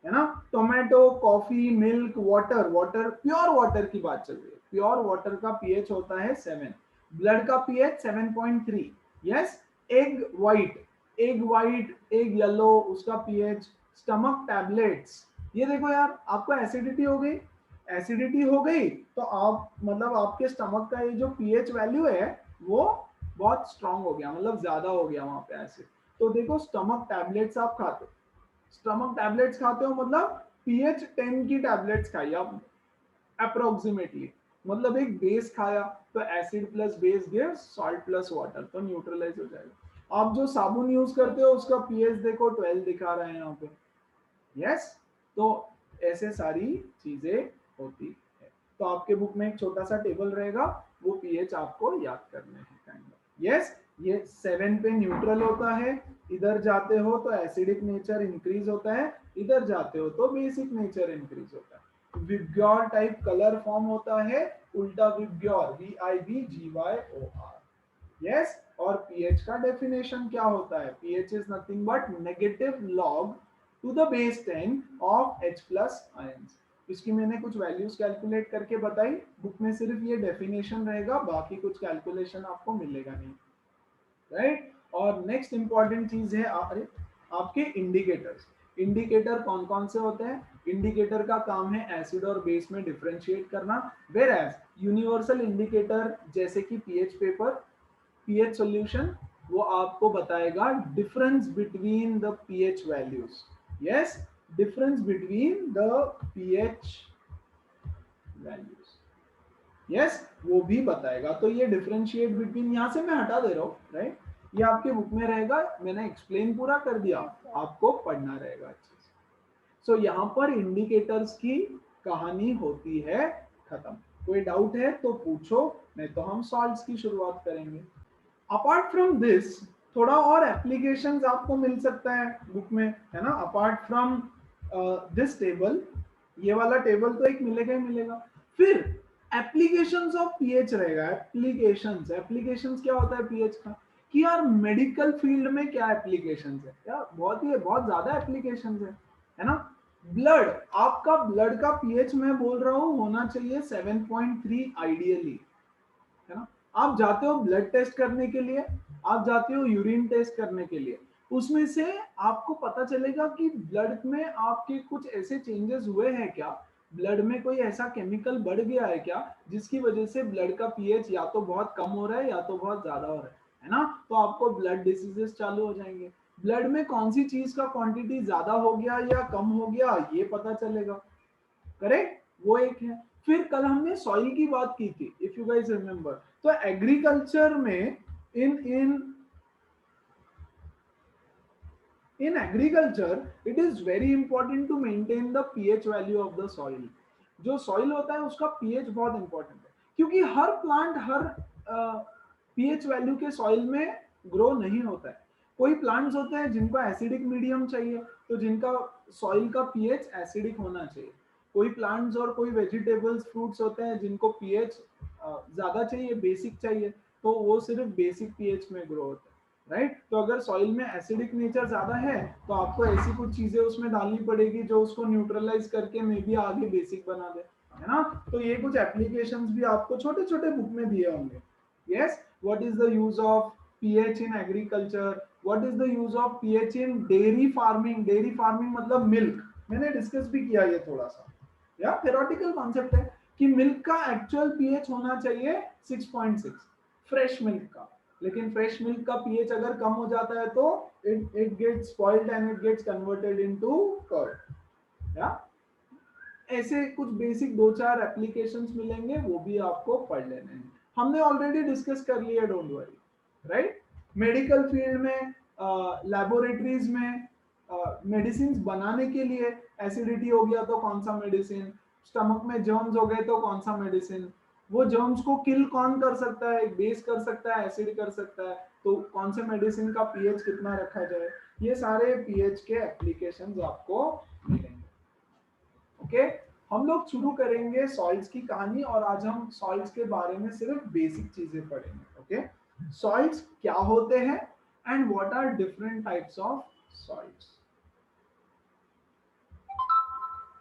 है ना। Tomato, coffee, milk, water, water pure water की बात चल रही है, प्योर वाटर का पीएच होता है 7, ब्लड का pH 7.3। Yes, egg white, egg white, egg yellow, उसका पीएच। स्टमक टैबलेट्स, ये देखो यार आपको एसिडिटी हो गई, एसिडिटी हो गई तो आप मतलब आपके स्टमक का ये जो पीएच वैल्यू है वो बहुत स्ट्रांग हो गया, मतलब ज्यादा हो गया वहां पे एसिड। तो देखो स्टमक टैबलेट्स आप खाते हो, स्टमक टैबलेट्स खाते हो मतलब पीएच 10 की टैबलेट्स खाइए आप अप्रोक्सीमेटली, मतलब एक बेस खाया तो acid plus base gives salt plus water, तो न्यूट्रलाइज हो जाएगा। आप जो साबुन यूज करते हो उसका पीएच देखो 12 दिखा रहा है यहाँ पे, यस। तो ऐसे सारी चीजें होती है। तो आपके बुक में एक छोटा सा टेबल रहेगा, वो पीएच आपको याद करने हैं काइंड ऑफ, यस। ये 7 पे न्यूट्रल होता है, इधर जाते हो तो एसिडिक नेचर इंक्रीज होता है, इधर जाते हो तो बेसिक नेचर इंक्रीज होता है। विब्ग्योर टाइप कलर फॉर्म होता है, उल्टा विब्ग्योर, VIBGYOR, यस। और पीएच का डेफिनेशन क्या होता है? PH is nothing but negative log to the base 10 of H plus ions. इसकी मैंने कुछ वैल्यूज कैलकुलेट करके बताई, बुक में सिर्फ ये डेफिनेशन रहेगा, बाकी कुछ कैलकुलेशन आपको मिलेगा नहीं, राइट। और नेक्स्ट इंपॉर्टेंट चीज है अरे आपके इंडिकेटर्स। इंडिकेटर कौन कौन से होते हैं? इंडिकेटर का काम है एसिड और बेस में डिफरेंशिएट करना, वेयर एज यूनिवर्सल इंडिकेटर जैसे कि पीएच पेपर, पीएच सॉल्यूशन, वो आपको बताएगा difference between the pH values, yes, difference between the pH values, yes, वो भी बताएगा। तो ये डिफरेंशिएट बिटवीन यहां से मैं हटा दे रहा हूं, राइट। ये आपके बुक में रहेगा, मैंने एक्सप्लेन पूरा कर दिया, आपको पढ़ना रहेगा अच्छे से। सो यहाँ पर इंडिकेटर्स की कहानी होती है खत्म। कोई डाउट है तो पूछो, नहीं तो हम सॉल्व्स की शुरुआत करेंगे। अपार्ट फ्रॉम दिस थोड़ा और एप्लीकेशंस आपको मिल सकता है बुक में, है ना। अपार्ट फ्रॉम दिस टेबल, ये वाला टेबल तो एक मिलेगा ही मिलेगा। फिर एप्लीकेशंस ऑफ पीएच रहेगा। एप्लीकेशंस, एप्लीकेशंस क्या होता है पीएच का? कि यार मेडिकल फील्ड में क्या एप्लीकेशंस है यार, बहुत ज्यादा एप्लीकेशंस है ना। ब्लड, आपका ब्लड का पीएच मैं बोल रहा हूं होना चाहिए 7.3 आइडियली, है ना। आप जाते हो ब्लड टेस्ट करने के लिए, आप जाते हो यूरिन टेस्ट करने के लिए, उसमें से आपको पता चलेगा कि ब्लड में आपके कुछ ऐसे चेंजेस हुए हैं क्या, ब्लड में कोई ऐसा केमिकल बढ़ गया है क्या, जिसकी वजह से ब्लड का पीएच या तो बहुत कम हो रहा है या तो बहुत ज्यादा हो रहा है ना। तो आपको ब्लड डिसीजेस चालू हो जाएंगे। ब्लड में कौन सी चीज का क्वांटिटी ज्यादा हो गया या कम हो गया ये पता चलेगा, करेक्ट, वो एक है। फिर कल हमने सॉइल की बात की थी, इफ यू गाइस रिमेंबर। तो एग्रीकल्चर में in agriculture it is very important to maintain the pH value of the soil। जो सॉइल होता है उसका पीएच बहुत इंपॉर्टेंट है, क्योंकि हर प्लांट हर पीएच वैल्यू के सॉइल में ग्रो नहीं होता है। कोई प्लांट्स होते हैं जिनको एसिडिक मीडियम चाहिए, तो जिनका सॉइल का पीएच एसिडिक होना चाहिए। कोई प्लांट्स और कोई वेजिटेबल्स फ्रूट्स होते हैं जिनको पीएच ज्यादा चाहिए, बेसिक चाहिए, तो वो सिर्फ बेसिक पीएच में ग्रो होता है, राइट। तो अगर सॉइल में एसिडिक नेचर ज्यादा है तो आपको ऐसी कुछ चीजें उसमें डालनी पड़ेगी जो उसको न्यूट्रलाइज करके मे बी आगे बेसिक बना दे, है ना। तो ये कुछ एप्लीकेशंस भी आपको छोटे छोटे बुक में दिए होंगे, yes. What is the use of pH in agriculture, what is the use of pH in dairy farming. Dairy farming मतलब मिल्क, मैंने डिस्कस भी किया ये थोड़ा सा, या थ्योरेटिकल कॉन्सेप्ट है कि मिल्क का एक्चुअल पीएच होना चाहिए 6.6 फ्रेश मिल्क का, लेकिन फ्रेश मिल्क का पीएच अगर कम हो जाता है तो it gets spoiled and it gets converted into curd, या ऐसे कुछ बेसिक दो चार एप्लीकेशंस मिलेंगे, वो भी आपको पढ़ लेने हैं। हमने ऑलरेडी डिस्कस कर लिया, don't worry, right. Medical field में, लैबोरेटरीज में मेडिसिन बनाने के लिए एसिडिटी हो गया तो कौन सा मेडिसिन, स्टमक में जर्म्स हो गए तो कौन सा मेडिसिन, वो जर्म्स को किल कौन कर सकता है, बेस कर सकता है, एसिड कर सकता है, तो कौन से मेडिसिन का पीएच कितना रखा जाए, ये सारे पीएच के एप्लीकेशंस आपको मिलेंगे। ओके, हम लोग शुरू करेंगे सॉइल्स की कहानी, और आज हम सॉइल्स के बारे में सिर्फ बेसिक चीजें पढ़ेंगे। ओके, सॉइल्स क्या होते हैं and what are different types of soils.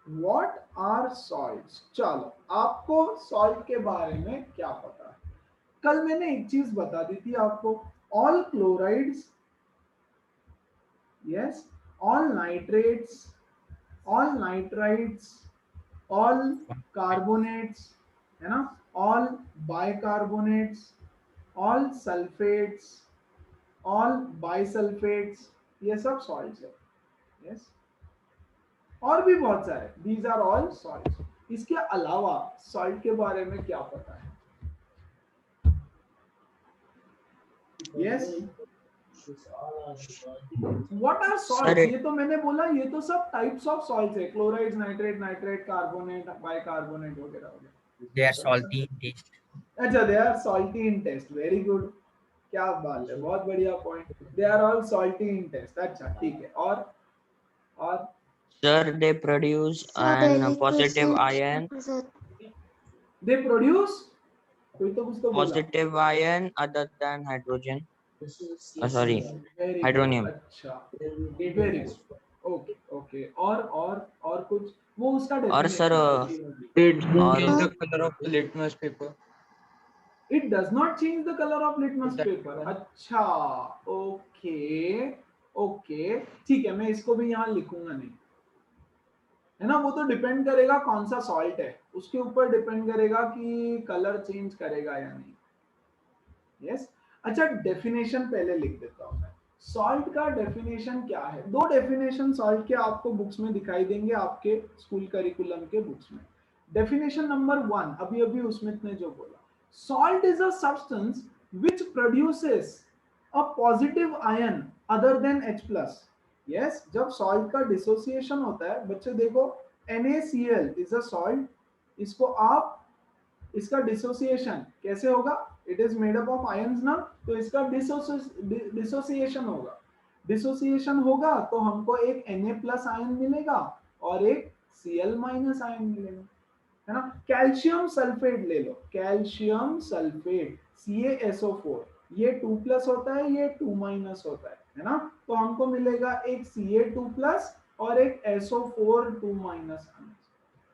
What are soils, चलो आपको सॉइल के बारे में क्या पता है। कल मैंने एक चीज बता दी थी आपको, all chlorides, yes, all nitrates, all nitrites, all carbonates, है ना, all bicarbonates, all sulphates, all bisulphates, ये सब सॉइल्स है, यस। और भी बहुत सारे, दीज आर ऑल सॉइल्स। इसके अलावा सॉल्ट के बारे में क्या पता है? Yes, what are salts? Sir, ये तो मैंने बोला, ये तो सब टाइप्स ऑफ सॉल्ट्स है, chloride, nitrate, nitrate, carbonate, bicarbonate वगैरह वगैरह। they are salty in taste. अच्छा, they are salty in taste, very good, क्या बात है, बहुत बढ़िया point, they are all salty in taste. अच्छा ठीक है, और Sir, they produce an positive ion, they produce, कोई तो कुछ तो बोला। positive ion other than hydrogen. Sorry, very good, hydronium. अच्छा, वेरी गुड, ओके ओके, और कुछ, वो उसका Or sir, definition. it change और the color of the litmus paper. It does not change the colour of litmus That- paper. अच्छा, okay okay, ठीक है, मैं इसको भी यहाँ लिखूंगा नहीं, है ना, वो तो डिपेंड करेगा कौन सा सॉल्ट है, उसके ऊपर डिपेंड करेगा कि कलर चेंज करेगा या नहीं। यस, अच्छा, डेफिनेशन पहले लिख देता हूं मैं। सॉल्ट का डेफिनेशन क्या है? दो डेफिनेशन सॉल्ट के आपको बुक्स में दिखाई देंगे, आपके स्कूल करिकुलम के बुक्स में। डेफिनेशन नंबर 1, अभी अभी उसमित ने जो बोला, salt is a substance which produces a positive ion other than H plus। yes, जब salt का dissociation होता है, बच्चे देखो, NaCl is a salt, इसको आप, इसका डिसोसिएशन कैसे होगा? It is made up of ions ना, तो इसका डिसोसिएशन होगा, डिसोसिएशन होगा तो हमको एक Na प्लस आयन मिलेगा और एक Cl माइनस आयन मिलेगा, है ना। कैल्शियम सल्फेट ले लो, कैल्शियम सल्फेट CaSO4, ये 2 प्लस होता है, ये 2 माइनस होता है ना, तो हमको मिलेगा एक Ca2 प्लस और एक SO4 2 माइनस।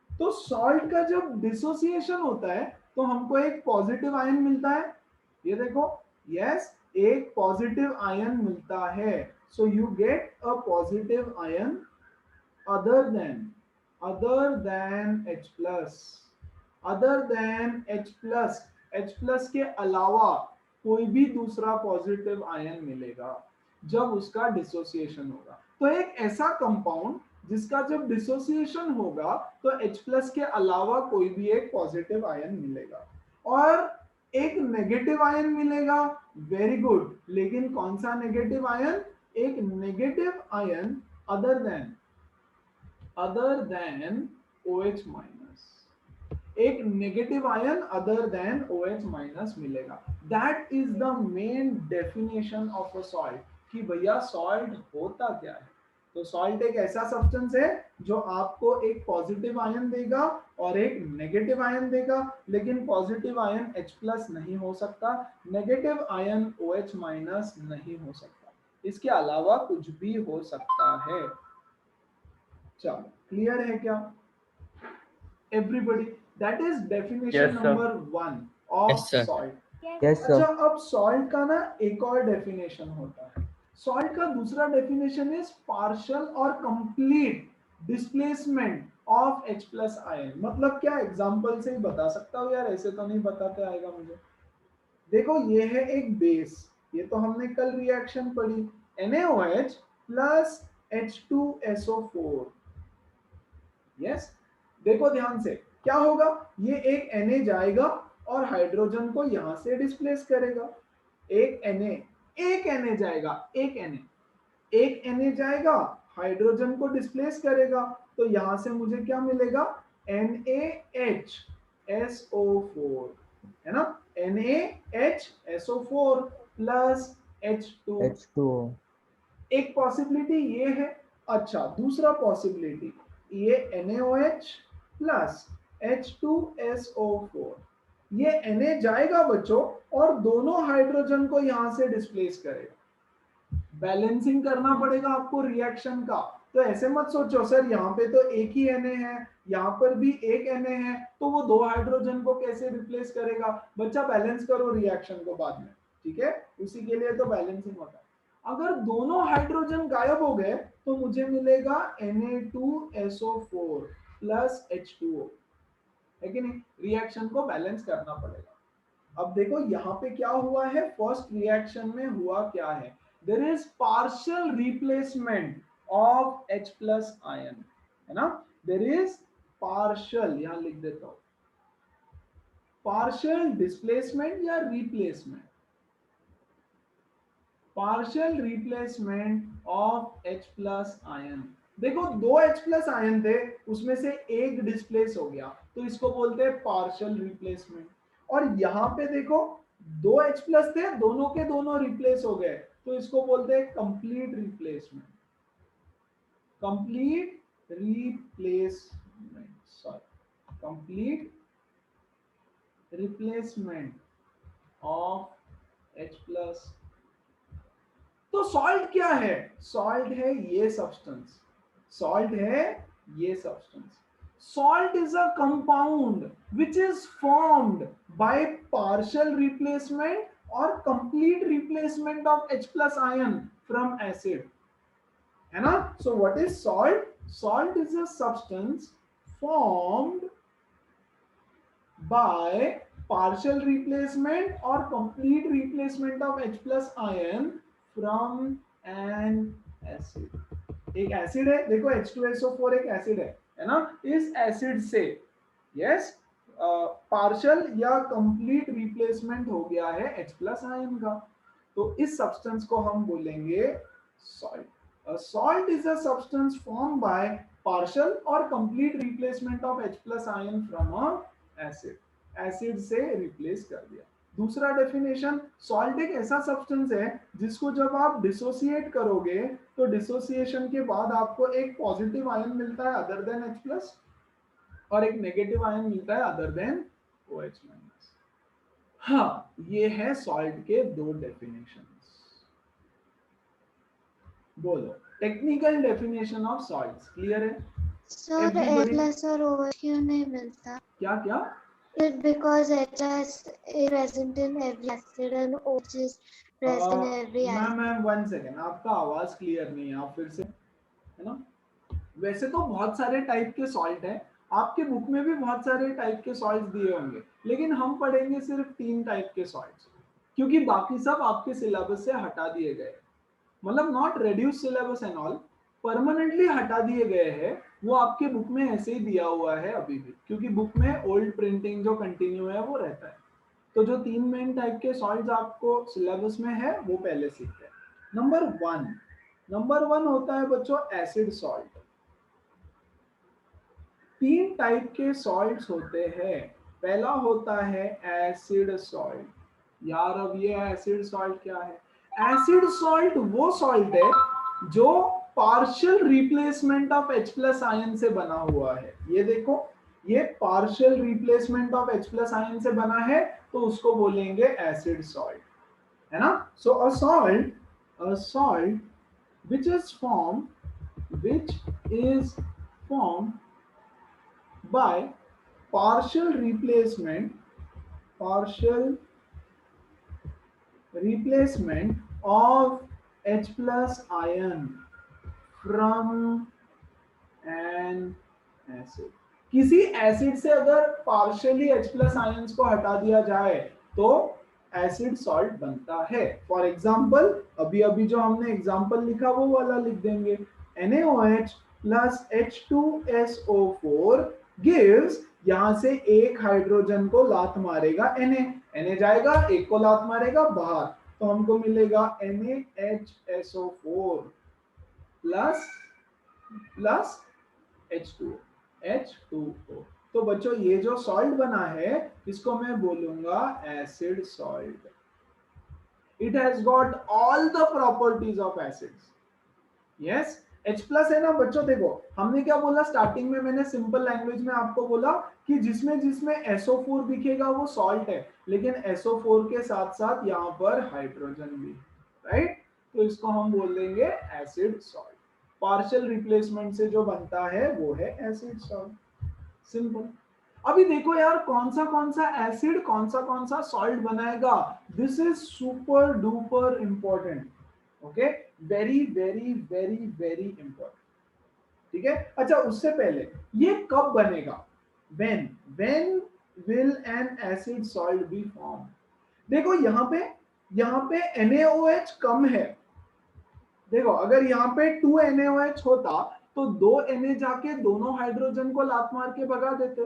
तो सॉल्ट का जब डिसोसिएशन होता है तो हमको एक पॉजिटिव आयन मिलता है, ये देखो, यस, एक पॉजिटिव आयन मिलता है, so you get a positive ion other than H plus, other than H plus, H plus के अलावा कोई भी दूसरा पॉजिटिव आयन मिलेगा जब उसका डिसोसिएशन होगा। तो एक ऐसा कंपाउंड जिसका जब डिसोसिएशन होगा तो H प्लस के अलावा कोई भी एक पॉजिटिव आयन मिलेगा और एक नेगेटिव आयन मिलेगा, वेरी गुड, लेकिन कौन सा नेगेटिव आयन? एक negative ion other than OH minus, एक negative ion other than OH minus मिलेगा। That is the main definition of a salt, कि भैया सॉल्ट होता क्या है। तो सॉल्ट एक ऐसा सब्सटेंस है जो आपको एक पॉजिटिव आयन देगा और एक नेगेटिव आयन देगा, लेकिन पॉजिटिव आयन H प्लस नहीं हो सकता, नेगेटिव आयन OH माइनस नहीं हो सकता, इसके अलावा कुछ भी हो सकता है। चलो, क्लियर है क्या everybody? That is definition number 1 of Yes, sir. Salt. Yes, sir. अच्छा, अब सॉल्ट का ना एक और डेफिनेशन होता है, सॉल्ट का दूसरा डेफिनेशन इज पार्शियल और complete displacement of H plus ion. मतलब क्या, एग्जांपल से ही बता सकता हूँ यार, ऐसे तो नहीं बताते आएगा मुझे। देखो, ये है एक बेस, ये तो हमने कल रिएक्शन पढ़ी, NaOH प्लस H2SO4। यस, देखो ध्यान से, क्या होगा, ये एक Na जाएगा और हाइड्रोजन को यहां से डिस्प्लेस करेगा, एक Na जाएगा, एक Na जाएगा, हाइड्रोजन को डिस्प्लेस करेगा, तो यहां से मुझे क्या मिलेगा? NaHSO4, है ना, NaHSO4 प्लस H2। H2O. एक पॉसिबिलिटी ये है। अच्छा, दूसरा पॉसिबिलिटी, ये NaOH प्लस H2SO4, ये Na जाएगा बच्चों और दोनों हाइड्रोजन को यहां से डिस्प्लेस करेगा। बैलेंसिंग करना पड़ेगा आपको रिएक्शन का, तो ऐसे मत सोचो सर यहाँ पे तो एक ही Na है, यहाँ पर भी एक Na है, तो वो दो हाइड्रोजन को कैसे रिप्लेस करेगा? बच्चा बैलेंस करो रिएक्शन को बाद में, ठीक है, उसी के लिए तो बैलेंसिंग होता है। अगर दोनों हाइड्रोजन गायब हो गए तो मुझे मिलेगा Na2SO4 प्लस H2O, है कि नहीं? रिएक्शन को बैलेंस करना पड़ेगा। अब देखो यहाँ पे क्या हुआ है, फर्स्ट रिएक्शन में हुआ क्या है, there is partial replacement of H plus ion, है ना, देयर इज पार्शियल, यहां लिख देता हूं, पार्शियल डिस्प्लेसमेंट या replacement, partial replacement of H plus ion. देखो दो H प्लस आयन थे, उसमें से एक डिस्प्लेस हो गया, तो इसको बोलते हैं पार्शियल रिप्लेसमेंट। और यहां पे देखो दो H प्लस थे, दोनों के दोनों रिप्लेस हो गए, तो इसको बोलते हैं complete replacement, complete replacement, sorry, complete replacement of H plus. तो सॉल्ट क्या है? सॉल्ट है ये सब्सटेंस, सॉल्ट है ये substance. Salt is a compound which is formed by partial replacement or complete replacement of H plus ion from acid, है ना? So what is salt? Salt is a substance formed by partial replacement or complete replacement of H plus ion from an acid। एक acid है, देखो H2SO4 एक acid है ना? इस acid से यस पार्शियल या कंप्लीट रिप्लेसमेंट हो गया है H प्लस आयन का, तो इस सब्सटेंस को हम बोलेंगे salt. Salt is a substance form by partial और complete replacement of H plus ion from a acid, acid से रिप्लेस कर दिया। दूसरा डेफिनेशन, सॉल्ट एक ऐसा सब्सटेंस है जिसको जब आप डिसोसिएट करोगे तो डिसोसिएशन के बाद आपको एक पॉजिटिव आयन मिलता है अदर देन H प्लस और एक नेगेटिव आयन मिलता है अदर देन OH माइनस। हाँ, ये है सॉल्ट के दो डेफिनेशंस। बोलो technical definition of salts, clear है? सर A प्लस और OH क्यों नहीं मिलता? क्या क्या? It because H is present in every acid and OH is present in every acid. Ma'am 1 second, आपका आवाज क्लियर नहीं है, आप फिर से, है ना? वैसे तो बहुत सारे टाइप के सॉल्ट है, आपके बुक में भी बहुत सारे टाइप के सॉल्ट्स दिए होंगे, लेकिन हम पढ़ेंगे सिर्फ 3 टाइप के सॉल्ट्स, क्योंकि बाकी सब आपके सिलेबस से हटा दिए गए, मतलब not reduce syllabus and all, permanently हटा दिए गए हैं। वो आपके बुक में ऐसे ही दिया हुआ है अभी भी, क्योंकि बुक में ओल्ड प्रिंटिंग जो कंटिन्यू है वो रहता है। तो जो 3 मेन टाइप के सॉल्ट्स आपको सिलेबस में है वो पहले सीखते हैं। नंबर वन होता है बच्चों एसिड सॉल्ट। 3 टाइप के सॉल्ट्स होते हैं। पहला होता है एसिड सॉल्ट। यार अब ये एसिड सॉल्ट क्या है? एसिड सॉल्ट वो सॉल्ट है जो partial replacement of H plus ion से बना हुआ है। ये देखो, ये partial replacement of H plus ion से बना है, तो उसको बोलेंगे एसिड सॉल्ट, है ना? So a salt which is formed by partial replacement of H plus ion from an acid। किसी एसिड से अगर पार्शियली H प्लस आयंस को हटा दिया जाए तो एसिड सॉल्ट बनता है। फॉर एग्जाम्पल अभी जो हमने एग्जाम्पल लिखा वो वाला लिख देंगे, NaOH प्लस H2SO4 गिव्स, यहां से एक हाइड्रोजन को लात मारेगा Na जाएगा, एक को लात मारेगा बाहर, तो हमको मिलेगा NaHSO4 प्लस H2O। तो बच्चों ये जो सॉल्ट बना है इसको मैं बोलूंगा acid salt. It has got all the properties of acids. Yes, H plus है ना बच्चों, देखो हमने क्या बोला स्टार्टिंग में, मैंने सिंपल लैंग्वेज में आपको बोला कि जिसमें SO4 दिखेगा वो सॉल्ट है, लेकिन SO4 के साथ साथ यहाँ पर हाइड्रोजन भी, राइट? तो इसको हम बोल देंगे एसिड सॉल्ट। पार्शियल रिप्लेसमेंट से जो बनता है वो है एसिड सॉल्ट, सिंपल। अभी देखो यार कौन सा एसिड कौन सा सॉल्ट बनाएगा, this is super duper important, okay, very very very very important, ठीक है? अच्छा उससे पहले ये कब बनेगा, when will an acid salt be formed? देखो यहाँ पे NaOH कम है, देखो अगर यहाँ पे 2 NaOH होता तो दो Na जाके दोनों हाइड्रोजन को लात मार के भगा देते,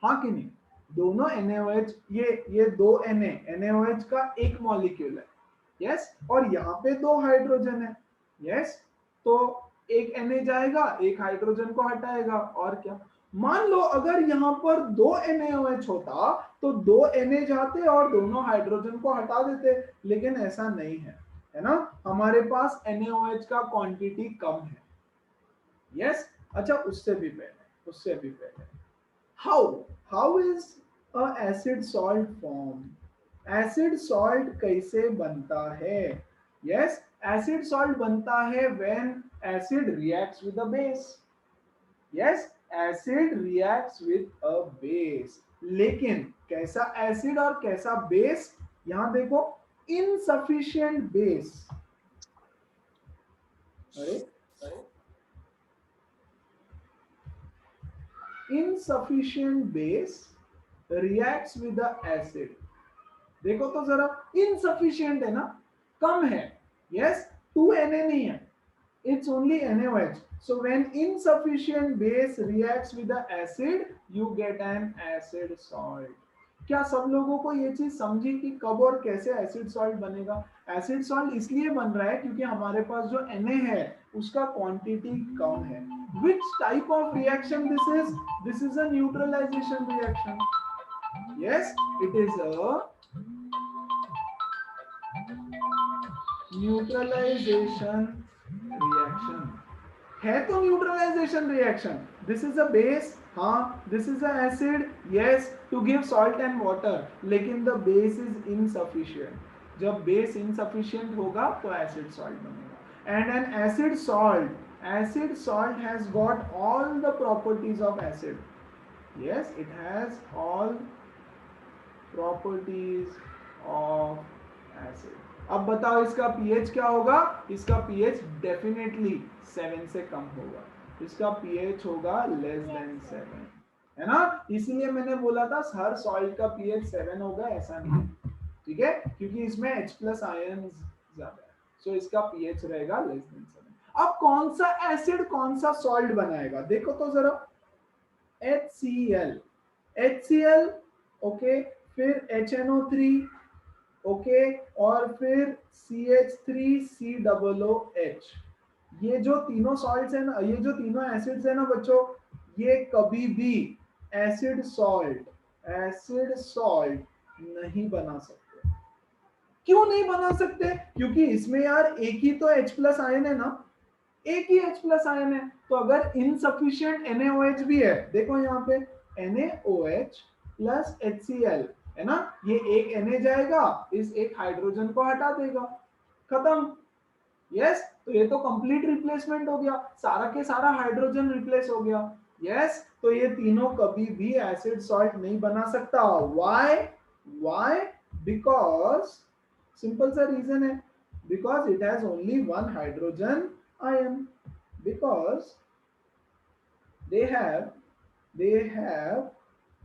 हाँ कि नहीं? दोनों NaOH, ये दो NaOH का एक मॉलिक्यूल है, यस, और यहाँ पे दो हाइड्रोजन है, यस, तो एक Na जाएगा, एक हाइड्रोजन को हटाएगा, और क्या? मान लो अगर यहाँ पर दो NaOH होता तो दो Na जाते और दोनों हाइड्रोजन को हटा देते, लेकिन ऐसा नहीं है ना? हमारे पास NaOH का क्वांटिटी कम है, यस। अच्छा, उससे भी पहले how is a acid salt form? Acid salt कैसे बनता है? यस, एसिड सॉल्ट बनता है when acid reacts with a base, yes, acid reacts with a base. लेकिन कैसा एसिड और कैसा बेस? यहां देखो, इनसफिशिएंट बेस, अरे insufficient base reacts with the acid। देखो तो जरा, insufficient है ना, कम है, yes, 2Na नहीं है, it's only NaOH, so when insufficient base reacts with the acid you get an acid salt। क्या सब लोगों को ये चीज समझी कि कब और कैसे एसिड सॉल्ट बनेगा? एसिड सॉल्ट इसलिए बन रहा है क्योंकि हमारे पास जो Na है उसका क्वांटिटी कम है। Which type of reaction this is? This is a neutralization reaction. Yes, it is a neutralization reaction। है तो neutralisation reaction. This is a base, हाँ, this is a acid, yes, to give salt and water, लेकिन the base is insufficient. जब base insufficient होगा तो acid salt बनेगा। And an acid salt has got all the properties of acid, yes, it has all properties of acid. अब बताओ इसका pH क्या होगा? इसका पीएच डेफिनेटली 7 से कम होगा, इसका पीएच होगा लेस देन 7, है ना? इसीलिए मैंने बोला था हर सॉल्ट का पीएच 7 होगा, ऐसा नहीं है, ठीक है, क्योंकि इसमें H+ आयन ज्यादा है, सो इसका पीएच रहेगा लेस देन 7। अब कौन सा एसिड कौन सा सॉल्ट बनाएगा? देखो तो जरा, HCl, ओके, फिर HNO3, ओके, और फिर CH3COOH। ये जो तीनों सॉल्ट्स है ना, ये जो तीनों एसिड्स है ना बच्चों, ये कभी भी एसिड सॉल्ट नहीं बना सकते। क्यों नहीं बना सकते? क्योंकि इसमें यार एक ही तो H+ आयन है ना, एक ही H+ आयन है, तो अगर इनसफिशिएंट NaOH भी है, देखो यहाँ पे NaOH प्लस HCl है ना, ये एक Na जाएगा, इस एक हाइड्रोजन को हटा देगा, खत्म, यस, तो ये तो कंप्लीट रिप्लेसमेंट हो गया, सारा के सारा हाइड्रोजन रिप्लेस हो गया, यस, तो ये तीनों कभी भी एसिड सॉल्ट नहीं बना सकता। व्हाई? बिकॉज सिंपल सा रीजन है, because it has only one hydrogen ion, because they have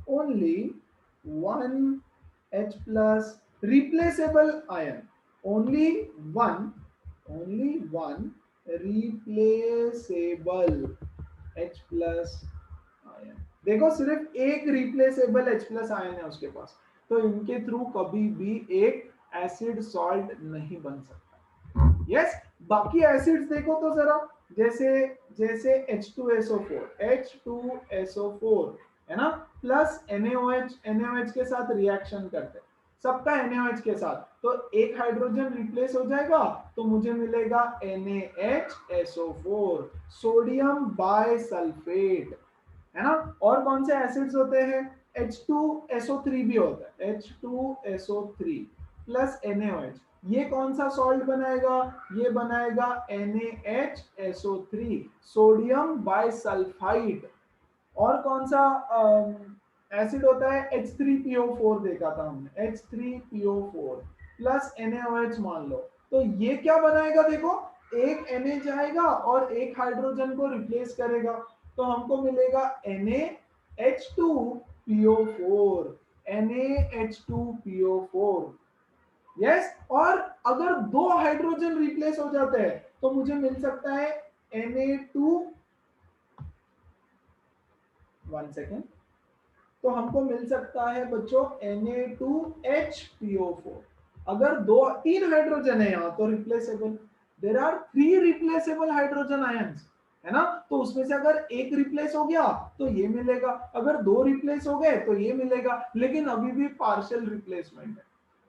only one H+ replaceable ion, only one replaceable H+ ion. देखो सिर्फ एक रिप्लेसेबल H+ आयन है उसके पास, तो इनके थ्रू कभी भी एक एसिड सॉल्ट नहीं बन सकता। यस, बाकी एसिड्स देखो तो जरा, जैसे H2SO4 है ना, प्लस NaOH के साथ रिएक्शन करते हैं, सबका NaOH के साथ, तो एक हाइड्रोजन रिप्लेस हो जाएगा, तो मुझे मिलेगा NaHSO4, सोडियम बाइसल्फेट, है ना। और कौन से एसिड्स होते हैं? H2SO3 भी होता है, H2SO3 प्लस NaOH, ये कौन सा सॉल्ट बनाएगा? ये बनाएगा NaHSO3, सोडियम बाइसल्फाइड। और कौन सा एसिड होता है? H3PO4 देखा था हमने, H3PO4 प्लस NaOH मान लो, तो ये क्या बनाएगा? देखो, एक Na जाएगा और एक हाइड्रोजन को रिप्लेस करेगा, तो हमको मिलेगा NaH2PO4, यस। और अगर दो हाइड्रोजन रिप्लेस हो जाते हैं तो मुझे मिल सकता है Na2 1 सेकेंड, तो हमको मिल सकता है बच्चों Na2HPO4। अगर तीन हाइड्रोजन है यहाँ तो replaceable, there are 3 replaceable hydrogen ions, है ना। तो उसमें से अगर एक रिप्लेस हो गया तो ये मिलेगा, अगर 2 रिप्लेस हो गए तो ये मिलेगा, लेकिन अभी भी पार्शियल रिप्लेसमेंट है।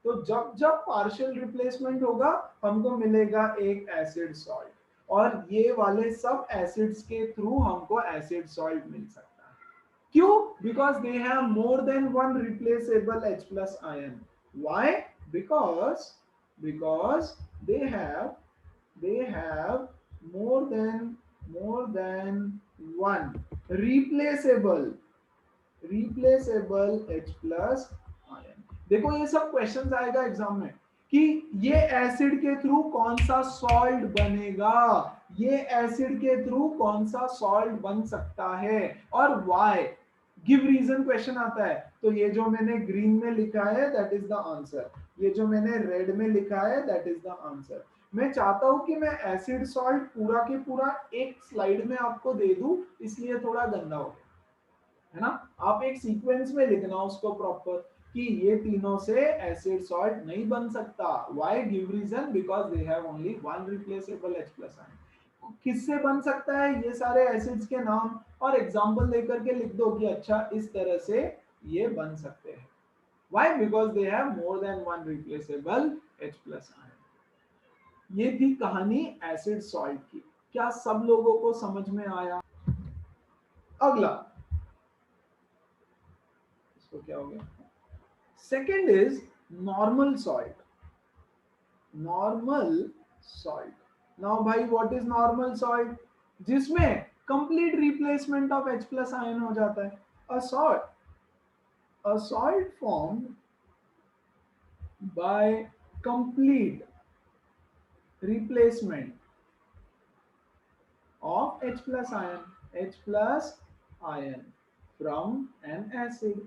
तो जब जब पार्शियल रिप्लेसमेंट होगा हमको मिलेगा एक एसिड सॉल्ट, और ये वाले सब एसिड्स के थ्रू हमको एसिड सॉल्ट मिल सकता है। क्यों? Because they have more than one replaceable H plus ion. Why? Because they have more than one replaceable H plus ion. देखो ये सब क्वेश्चंस आएगा एग्जाम में कि ये एसिड के थ्रू कौन सा सॉल्ट बनेगा, ये एसिड के थ्रू कौन सा सॉल्ट बन सकता है और व्हाई, गिव रीजन क्वेश्चन आता है। तो ये जो मैंने ग्रीन में लिखा है दैट इज द आंसर, ये जो मैंने रेड में लिखा है दैट इज द आंसर। मैं चाहता हूं कि मैं एसिड सॉल्ट पूरा के पूरा एक स्लाइड में आपको दे दूं, इसलिए थोड़ा गंदा हो गया, है ना। आप एक सीक्वेंस में लिखना उसको प्रॉपर कि ये तीनों से एसिड सॉल्ट नहीं बन सकता। Why, give reason, because they have only one replaceable H plus ion. किससे बन सकता है ये सारे एसिड्स के नाम और एग्जांपल देकर के लिख दो कि अच्छा इस तरह से ये बन सकते हैं। Why? Because they have more than one replaceable H plus ion. ये थी कहानी एसिड सॉल्ट की। क्या सब लोगों को समझ में आया? अगला इसको क्या हो गया, second is normal salt. Normal salt, now भाई व्हाट इज नॉर्मल सॉल्ट? जिसमें complete replacement of H plus ion हो जाता है। A salt formed by complete replacement of H plus ion from an acid।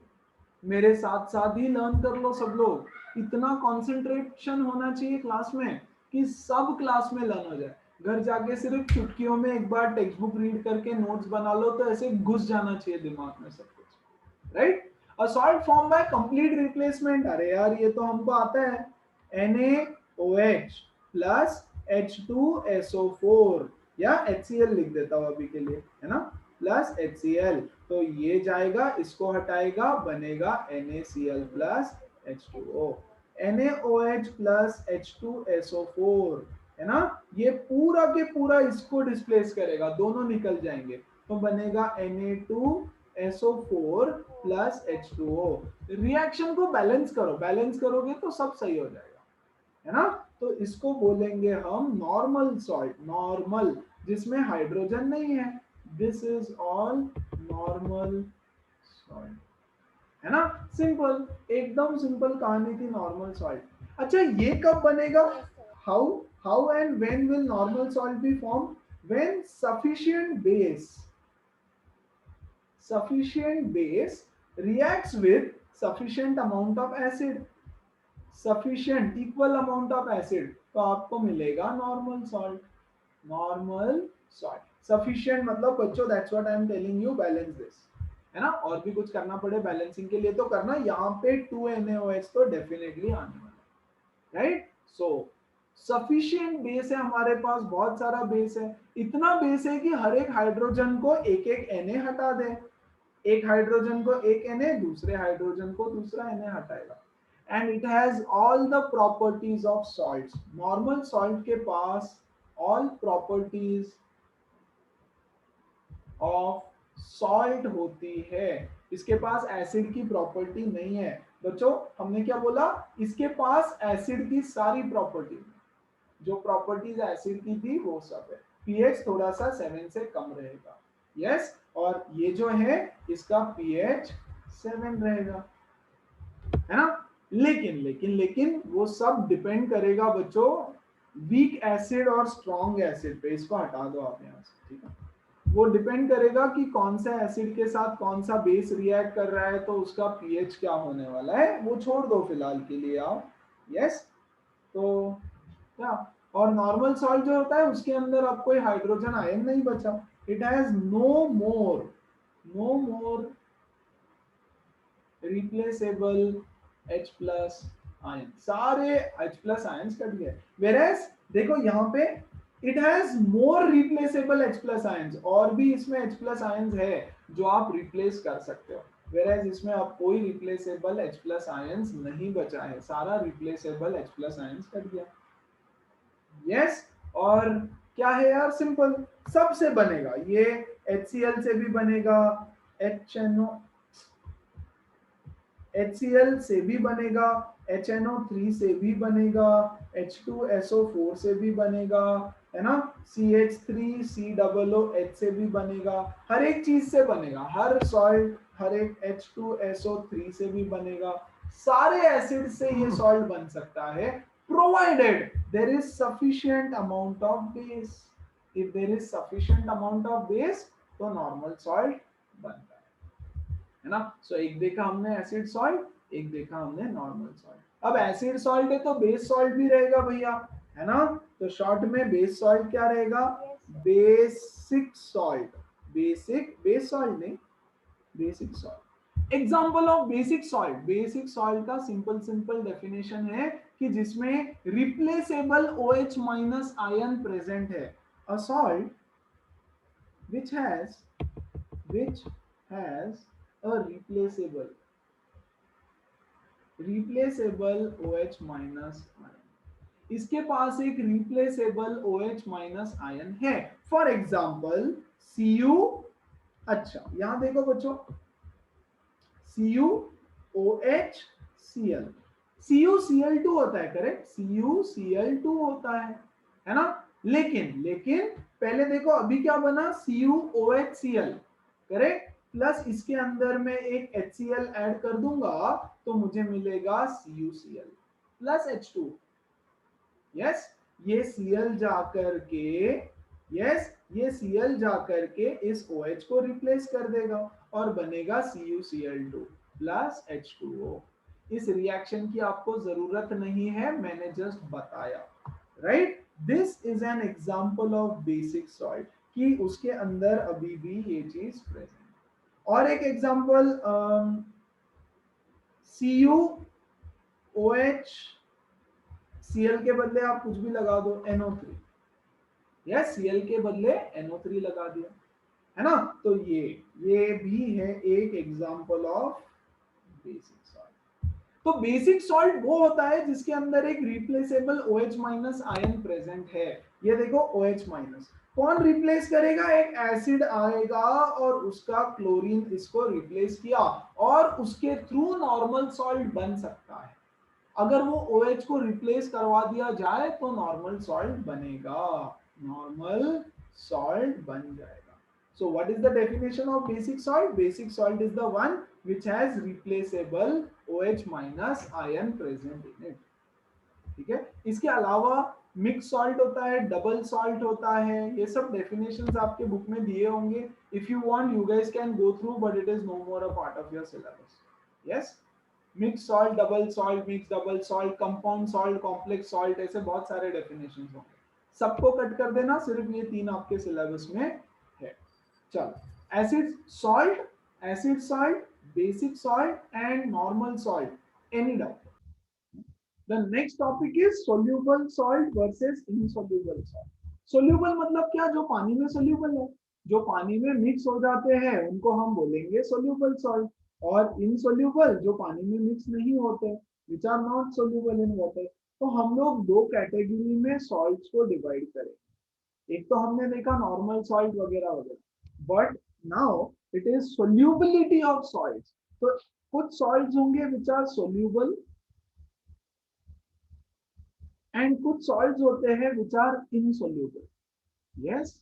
मेरे साथ साथ ही लर्न कर लो सब लोग, इतना कंसंट्रेशन होना चाहिए क्लास में कि सब क्लास में लर्न हो जाए। घर जाके सिर्फ चुटकियों में एक बार टेक्स्ट बुक रीड करके नोट्स बना लो तो ऐसे घुस जाना चाहिए दिमाग में सब कुछ, right. A salt form by complete replacement, अरे यार ये तो हमको आता है, NaOH प्लस H2SO4 या HCl लिख देता हूं अभी के लिए, है ना, प्लस HCl। तो ये जाएगा, इसको हटाएगा, बनेगा NaCl plus H2O। NaOH plus H2SO4, है ना, ये पूरा के पूरा इसको डिस्प्लेस करेगा, दोनों निकल जाएंगे तो बनेगा Na2SO4 प्लस H2O। रिएक्शन को बैलेंस करो, बैलेंस करोगे तो सब सही हो जाएगा, है ना। तो इसको बोलेंगे हम नॉर्मल सॉल्ट, नॉर्मल जिसमें हाइड्रोजन नहीं है, this is all normal salt, है ना। सिंपल, एकदम सिंपल कहानी थी नॉर्मल सॉल्ट। अच्छा ये कब बनेगा? How and when will normal salt be form? When sufficient base reacts with sufficient amount of acid, sufficient equal amount of acid, तो आपको मिलेगा normal salt. Normal salt, sufficient मतलब बच्चों that's what I am telling you, balance this, है ना। और भी कुछ करना पड़े बैलेंसिंग के लिए तो करना, यहाँ पे 2NaOH तो डेफिनेटली आने वाला, राइट। सो सफिशिएंट बेस है हमारे पास, बहुत सारा बेस है, इतना बेस है कि हर एक हाइड्रोजन को एक एक Na हटा दे, एक हाइड्रोजन को एक Na, दूसरे हाइड्रोजन को दूसरा Na हटाएगा। And it has all the properties of salts. Normal salt के पास ऑल प्रॉपर्टीज ऑफ सॉल्ट होती है, इसके पास एसिड की प्रॉपर्टी नहीं है। बच्चों हमने क्या बोला, इसके पास एसिड की सारी प्रॉपर्टी, जो प्रॉपर्टीज एसिड की थी वो सब है। पीएच थोड़ा सा 7 से कम रहेगा, यस, और ये जो है इसका पीएच 7 रहेगा, है ना। लेकिन वो सब डिपेंड करेगा बच्चों वीक एसिड और स्ट्रॉन्ग एसिड पे। इसको हटा दो आप यहाँ से, ठीक है। वो डिपेंड करेगा कि कौन सा एसिड के साथ कौन सा बेस रिएक्ट कर रहा है, तो उसका पीएच क्या होने वाला है वो छोड़ दो फिलहाल के लिए आप, यस। तो क्या, और नॉर्मल सॉल्ट जो होता है उसके अंदर अब कोई हाइड्रोजन आयन नहीं बचा, it has no more no more replaceable H plus ion, सारे H plus ions कट गए। Whereas देखो यहाँ पे it has more replaceable H plus ions, और भी इसमें H plus ions है जो आप रिप्लेस कर सकते हो। Whereas इसमें अब कोई replaceable H plus ions नहीं बचा है, सारा replaceable H plus ions cut गया। यस, और क्या है यार, सिंपल, सबसे बनेगा ये, HCl से भी बनेगा, HCl से भी बनेगा, HNO3 से भी बनेगा, H2SO4 से भी बनेगा, है ना, CH3COOH से भी बनेगा, हर एक चीज से बनेगा, हर सॉल्ट, हर एक H2SO3 से भी बनेगा, सारे एसिड से ये सॉल्ट बन सकता है, provided there is sufficient amount of base. If there is sufficient amount of base तो normal salt बनता है ना। सो एक देखा हमने एसिड सॉल्ट, एक देखा हमने नॉर्मल सॉल्ट। अब एसिड सॉल्ट है तो बेस सॉल्ट भी रहेगा भैया, है ना। तो शॉर्ट में बेस सॉल्ट क्या रहेगा, बेसिक सॉल्ट, बेस सॉल्ट नहीं, basic salt. Example of basic salt, basic salt का सिंपल डेफिनेशन है कि जिसमें replaceable OH minus ion present है, a salt which has a replaceable OH minus ion, इसके पास एक रिप्लेसेबल OH माइनस आयन है, फॉर एग्जाम्पल Cu। अच्छा यहां देखो बच्चों, CuOHCl, CuCl2 होता है, करेक्ट, CuCl2 होता है ना। लेकिन पहले देखो अभी क्या बना, CuOHCl, करेक्ट, प्लस इसके अंदर में एक HCl ऐड कर दूंगा तो मुझे मिलेगा CuCl प्लस H2। यस, ये Cl जाकर के, यस, ये Cl जाकर के इस OH को रिप्लेस कर देगा और बनेगा CuCl2 प्लस H2O। इस रिएक्शन की आपको जरूरत नहीं है, मैंने जस्ट बताया, right. This is an example of basic salt कि उसके अंदर अभी भी ये चीज प्रेजेंट। और एक एग्जांपल CuOH, Cl के बदले आप कुछ भी लगा दो, NO3, यस, Cl के बदले NO3 लगा दिया, है ना। तो ये भी है एक एग्जांपल ऑफ बेसिक सॉल्ट। तो बेसिक सॉल्ट वो होता है जिसके अंदर एक replaceable OH minus ion present है। ये देखो OH माइनस कौन रिप्लेस करेगा, एक एसिड आएगा और उसका क्लोरीन इसको रिप्लेस किया और उसके थ्रू नॉर्मल सॉल्ट बन सकता है। अगर वो OH को रिप्लेस करवा दिया जाए तो नॉर्मल सॉल्ट बनेगा, नॉर्मल सॉल्ट बन जाएगा। So what is the definition of basic salt? Basic salt is the one which has replaceable OH minus ion present in it. ठीक है, इसके अलावा मिक्स सॉल्ट होता है, डबल सॉल्ट होता है, ये सब डेफिनेशंस आपके बुक में दिए होंगे। If you want you guys can go through, but it is no more a part of your syllabus. Yes, mix salt, double salt, mix double salt, compound salt, complex salt, ऐसे बहुत सारे definitions होंगे, सबको cut कर देना, सिर्फ ये तीन आपके सिलेबस में है। चलो, acid salt, basic salt and normal salt, any doubt? The next topic is soluble salt versus insoluble salt. Soluble मतलब क्या, जो पानी में soluble है, जो पानी में मिक्स हो जाते हैं उनको हम बोलेंगे soluble salt, और insoluble जो पानी में मिक्स नहीं होते, which are not soluble in water। तो हम लोग दो कैटेगरी में सॉल्ट्स को डिवाइड करेंगे। एक तो हमने देखा नॉर्मल सॉल्ट वगैरह वगैरह, but now it is solubility of salts. तो कुछ सॉल्ट्स होंगे विच आर सोल्यूबल एंड कुछ सॉल्ट्स होते हैं विच आर इनसोल्यूबल। यस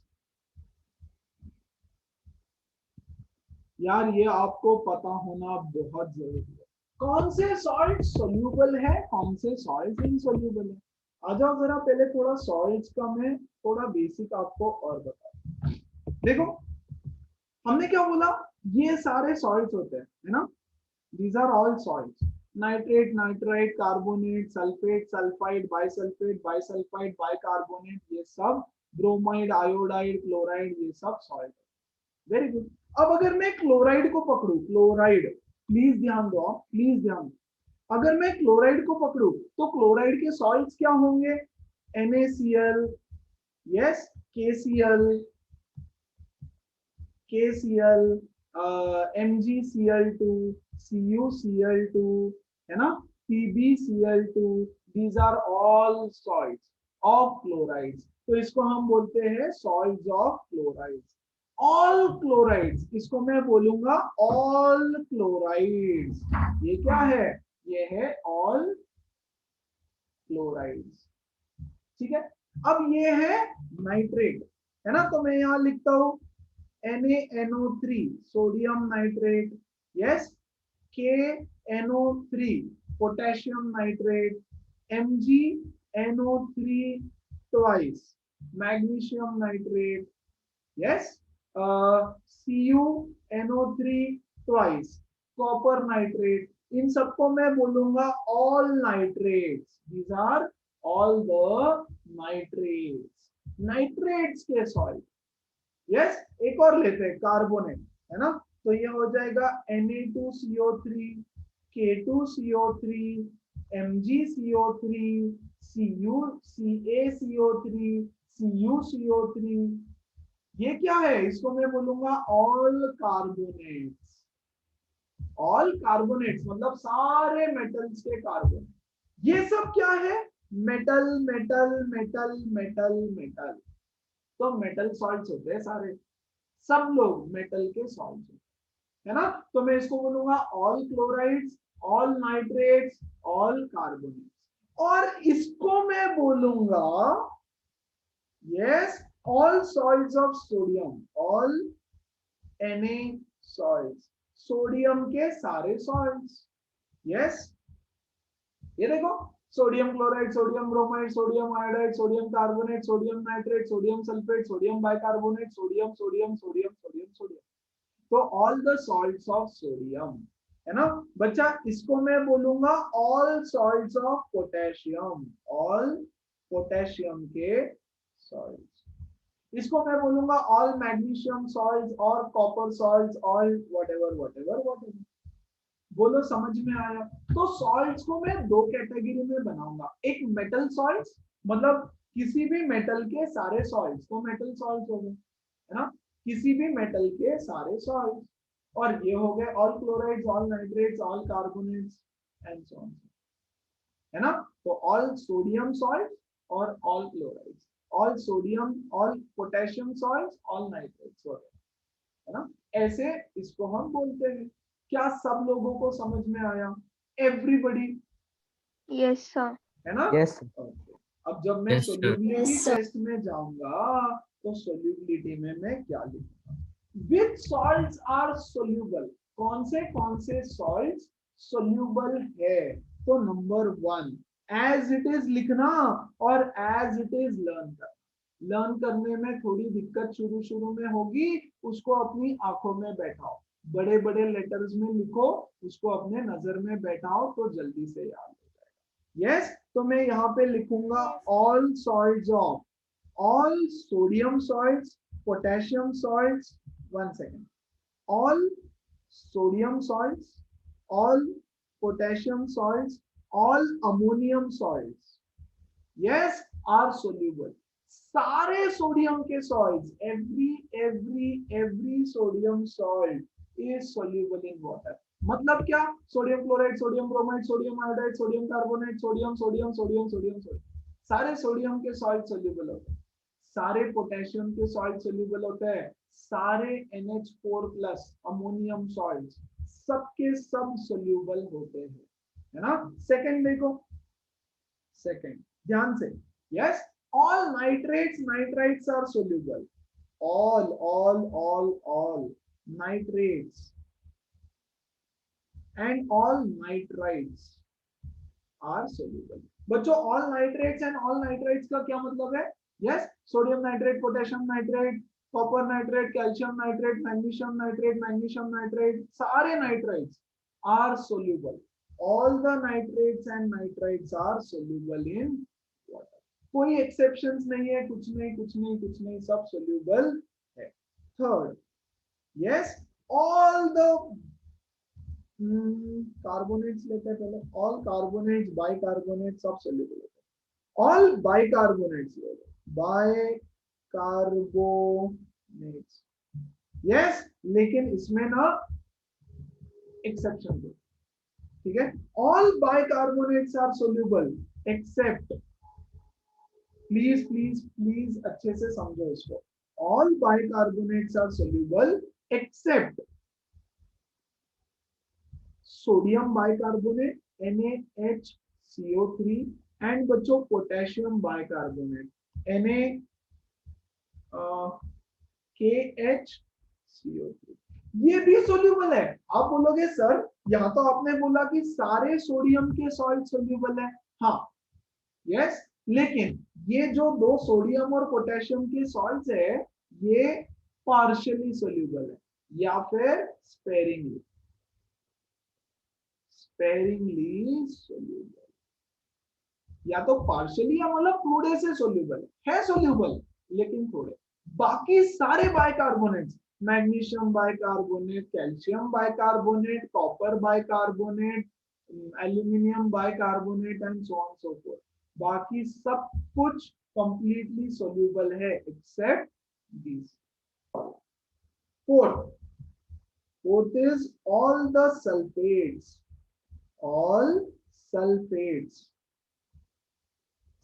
यार, ये आपको पता होना बहुत जरूरी है, कौन से सॉल्ट सोल्यूबल है, कौन से सॉल्ट इनसोल्यूबल है। आ जाओ जरा, पहले थोड़ा सॉल्ट्स का मैं थोड़ा बेसिक आपको और बता। देखो हमने क्या बोला, ये सारे सॉल्ट्स होते हैं, है ना, these are all salts, nitrate, nitrite, carbonate, sulfate, sulfide, bisulfate, bisulfide, bicarbonate, ये सब, ब्रोमाइड, आयोडाइड, क्लोराइड, ये सब सॉल्ट है। Very good. अब अगर मैं क्लोराइड को पकड़ू, क्लोराइड, प्लीज ध्यान दो आप, प्लीज ध्यान दो। अगर मैं क्लोराइड को पकड़ू तो क्लोराइड के सॉल्ट्स क्या होंगे? NaCl, yes, KCl, MgCl2, CuCl2, है ना, PbCl2, these are all salts of chlorides। तो इसको हम बोलते हैं salts of chlorides। all chlorides, इसको मैं बोलूंगा all chlorides। ये क्या है? ये है all chlorides। ठीक है, अब ये है नाइट्रेट, है ना, तो मैं यहां लिखता हूं NaNO3 sodium nitrate, yes, KNO3 potassium nitrate, MgNO3 twice magnesium nitrate, yes, CuNO3 twice copper nitrate. इन सबको मैं बोलूंगा all nitrates, these are all the nitrates, nitrates के सॉल्ट। यस, एक और लेते हैं कार्बोनेट, है ना, तो ये हो जाएगा Na2CO3, K2CO3, MgCO3, CaCO3, CuCO3। ये क्या है? इसको मैं बोलूंगा ऑल कार्बोनेट्स। ऑल कार्बोनेट्स मतलब सारे मेटल्स के कार्बोनेट। ये सब क्या है? Metal metal metal metal metal. तो मेटल सॉल्ट्स होते हैं सारे, सब लोग मेटल के सॉल्ट्स होते हैं, है ना। तो मैं इसको बोलूंगा all chlorides, all nitrates, all carbonates. और इसको मैं बोलूंगा yes all salts of sodium, all Na salts, sodium के सारे सॉल्ट्स। यस, ये देखो, sodium chloride, sodium bromide, sodium iodide, sodium carbonate, sodium nitrate, sodium sulphate, sodium bicarbonate, sodium sodium sodium sodium sodium. तो all the salts of sodium, है ना बच्चा। इसको मैं बोलूंगा all salts of potassium, all potassium के सॉल्ट्स। इसको मैं बोलूंगा ऑल मैग्नीशियम सॉल्ट्स और copper salts, all whatever whatever whatever. बोलो समझ में आया? तो सॉल्ट्स को मैं दो कैटेगरी में बनाऊंगा, एक मेटल सॉल्ट्स, मतलब किसी भी मेटल के सारे सॉल्ट्स तो मेटल सॉल्ट्स हो गए, है ना, किसी भी मेटल के सारे सॉल्ट्स। और ये हो गए all chlorides, all nitrates, all carbonates and so on, है ना। तो ऑल सोडियम सॉल्ट और all chlorides, all sodium, all potassium salts, all nitrates वगैरह, है ना। ऐसे इसको हम बोलते हैं। क्या सब लोगों को समझ में आया? एवरीबडी? Yes, sir. है ना? Yes. Okay. अब जब मैं Yes, sir. Solubility Yes, sir. Test में जाऊंगा तो सोल्यूबिलिटी में मैं क्या लिखूंगा? Which salts are soluble? कौन से सॉल्ट्स सोल्यूबल है? तो नंबर 1 एज इट इज लिखना और एज इट इज लर्न करना। लर्न करने में थोड़ी दिक्कत शुरू में होगी, उसको अपनी आंखों में बैठाओ, बड़े बड़े लेटर्स में लिखो, उसको अपने नजर में बैठाओ तो जल्दी से याद हो जाएगा। यस, तो मैं यहाँ पे लिखूंगा all salts of, all sodium salts, potassium salts, 1 second, all sodium salts, all potassium salts, all ammonium salts, yes, are soluble। सारे सोडियम के salts, every sodium salt is soluble in water। मतलब क्या? Sodium chloride, sodium bromide, sodium iodide, sodium carbonate, sodium sodium sodium sodium sodium, सारे sodium के salt soluble होते हैं, सारे potassium के सॉल्ट सोल्यूबल होते हैं, सारे NH4+ अमोनियम सॉल्ट्स सबके सब सोल्यूबल होते हैं, है ना। सेकंड देखो, सेकंड ध्यान से, yes, all nitrates, nitrites are soluble, all nitrates and all nitrites are soluble। बच्चों all nitrates and all nitrites का क्या मतलब है? Yes, sodium nitrate, potassium nitrate, copper nitrate, calcium nitrate, magnesium nitrate, magnesium nitrate, सारे nitrites are soluble. All the nitrates and nitrites are soluble in water. कोई exceptions नहीं है, कुछ नहीं, सब सोल्यूबल है। Third, yes, all the carbonates लेते हैं पहले, ऑल कार्बोनेट्स बाइकार्बोनेट सब सोल्यूबल होते हैं, ऑल बाइकार्बोनेट्स ले लो, बाइकार्बोनेट्स, यस, लेकिन इसमें ना एक्सेप्शन दो, ठीक है, all bicarbonates are soluble except, please please please अच्छे से समझो इसको, all bicarbonates are soluble except sodium bicarbonate NaHCO3 and बच्चों पोटेशियम बाइकार्बोनेट NaKHCO3, ये भी सोल्यूबल है। आप बोलोगे सर यहाँ तो आपने बोला कि सारे सोडियम के सॉल्ट सोल्यूबल है, हाँ यस, लेकिन ये जो दो सोडियम और पोटेशियम के सॉल्ट्स है ये पार्शियली सोल्यूबल है या फिर स्पेरिंगली सोल्यूबल, या तो पार्शियली या मतलब थोड़े से सोल्यूबल है सोल्यूबल लेकिन थोड़े। बाकी सारे bicarbonates, magnesium bicarbonate, calcium bicarbonate, copper bicarbonate, aluminium bicarbonate and so on so forth, बाकी सब कुछ कंप्लीटली सोल्यूबल है except these. Fourth is all the sulphates, all sulphates,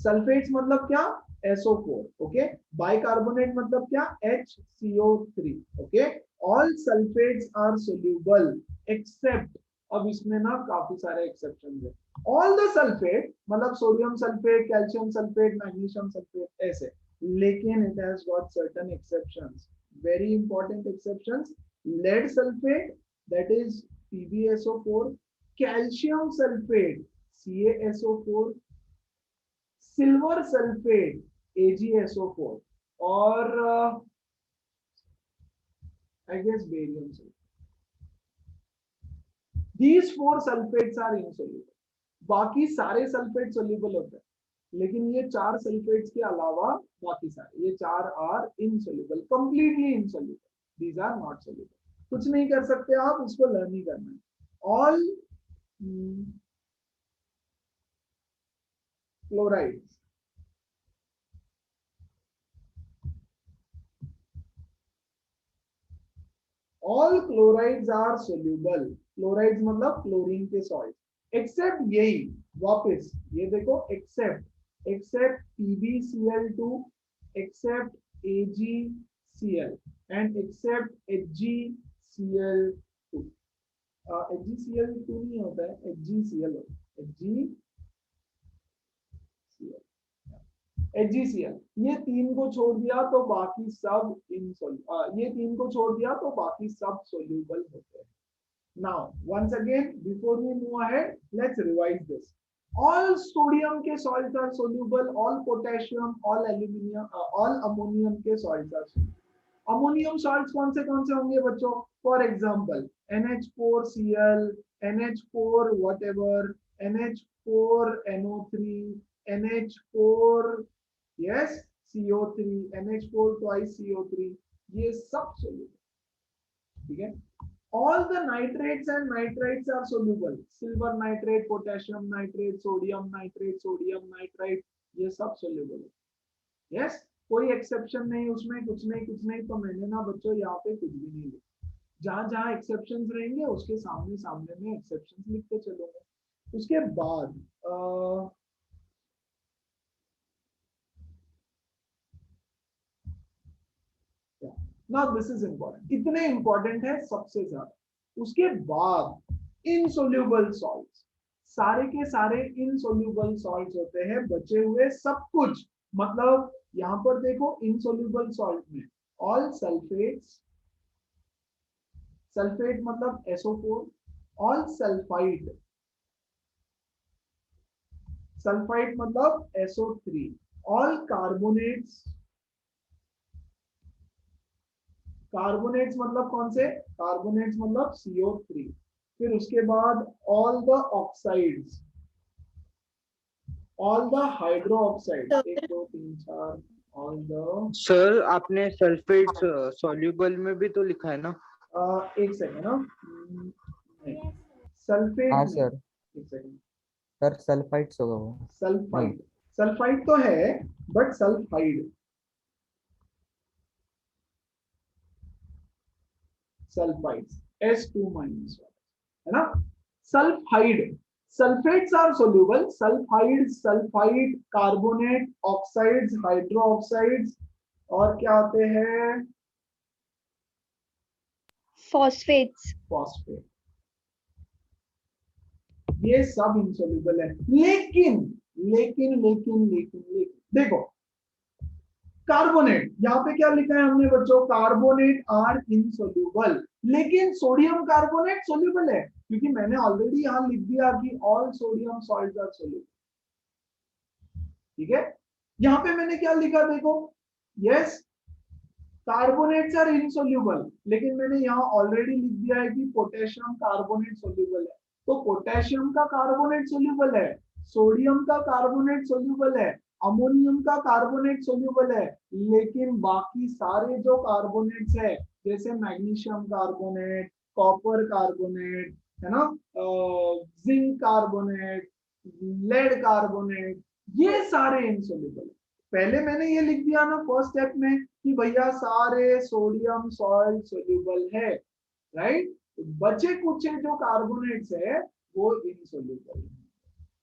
sulphates मतलब क्या, SO4, ओके, बाइकार्बोनेट मतलब क्या, HCO3, okay, all sulphates are soluble except, अब इसमें ना काफी सारे एक्सेप्शन है, ऑल द सल्फेट मतलब sodium sulphate, calcium sulphate, magnesium sulphate ऐसे, लेकिन it has got certain exceptions, very important exceptions, lead sulphate that is PbSO4, calcium sulphate CaSO4, silver sulphate AgSO4 और I guess barium sulphate, these 4 sulfates are insoluble, बाकी सारे sulphate soluble होते हैं, लेकिन ये 4 sulphates के अलावा बाकी सारे ये 4 are insoluble, completely insoluble, these are not soluble, कुछ नहीं कर सकते आप, इसको लर्न ही करना है। All chlorides, all chlorides are soluble, chlorides मतलब क्लोरीन के सॉल्ट, एक्सेप्ट यही, वापस ये देखो, except PbCl2, except AgCl and except HgCl2, HgCl2 नहीं होता है, HgCl होता है, HgCl, ये 3 को छोड़ दिया तो बाकी सब ये 3 को छोड़ दिया तो बाकी सब सोल्यूबल होते हैं। Now once again before we move ahead let's revise this, all sodium के salts are soluble, all potassium, all aluminum, all ammonium के salts are soluble। Ammonium salts कौन से होंगे बच्चों, for example NH4Cl, NH4 whatever, NH4NO3, NH4 yes CO3, NH4 twice CO3, ये सब soluble, ठीक है। All the nitrates and nitrites are soluble, silver nitrate, potassium nitrate, sodium nitrite, ये सब soluble है, yes, कोई एक्सेप्शन नहीं उसमें, कुछ नहीं, तो मैंने ना बच्चों यहाँ पे कुछ भी नहीं लिखा, जहां जहां एक्सेप्शंस रहेंगे उसके सामने में एक्सेप्शंस लिखते चलोगे। उसके बाद नाउ दिस इज इंपॉर्टेंट, इतने इंपॉर्टेंट है सबसे ज्यादा। उसके बाद इनसोल्यूबल सॉल्ट्स, सारे के सारे इनसोल्यूबल सॉल्ट्स होते हैं, बचे हुए सब कुछ, मतलब यहां पर देखो इनसोल्यूबल सॉल्ट में ऑल सल्फेट्स, सल्फेट मतलब SO4, ऑल सल्फाइड, सल्फाइड मतलब SO3, ऑल कार्बोनेट्स, कार्बोनेट्स मतलब कौन से, कार्बोनेट्स मतलब CO3, फिर उसके बाद all the oxides, all the hydro oxide, 1 2 3 4, all the, sir आपने सल्फेट्स सॉल्यूबल में भी तो लिखा है ना। एक सेकेंड ना, सल्फेट हाँ नहीं, सर, एक सेकेंड, सर सल्फाइड्स होगा वो। सल्फाइड, सल्फाइड तो है but sulphide, sulphides S2 minus है ना, sulphide, sulphates are soluble, sulphide, sulphide, carbonate, oxides, hydroxides, और क्या आते हैं, phosphates, फॉस्फेट, ये सब इंसोल्यूबल है। लेकिन लेकिन लेकिन लेकिन लेकिन देखो, कार्बोनेट, यहाँ पे क्या लिखा है हमने बच्चों, कार्बोनेट आर इनसोल्यूबल, लेकिन सोडियम कार्बोनेट सोल्यूबल है, क्योंकि मैंने ऑलरेडी यहाँ लिख दिया कि all sodium salts are soluble. ठीक है, यहाँ पे मैंने क्या लिखा देखो, यस कार्बोनेट्स आर इनसोल्यूबल, लेकिन मैंने यहाँ ऑलरेडी लिख दिया है कि पोटेशियम कार्बोनेट सोल्यूबल है, तो पोटेशियम का कार्बोनेट सोल्यूबल है, सोडियम का कार्बोनेट सोल्यूबल है, अमोनियम का कार्बोनेट सोल्यूबल है, लेकिन बाकी सारे जो कार्बोनेट्स है, जैसे मैग्नीशियम कार्बोनेट, कॉपर कार्बोनेट, है ना, जिंक कार्बोनेट, लेड कार्बोनेट, ये सारे इनसोल्यूबल है। पहले मैंने ये लिख दिया ना फर्स्ट स्टेप में कि भैया सारे सोडियम सॉल्ट सोल्यूबल है, राइट, बचे कुछ जो कार्बोनेट्स है वो इनसोल्यूबल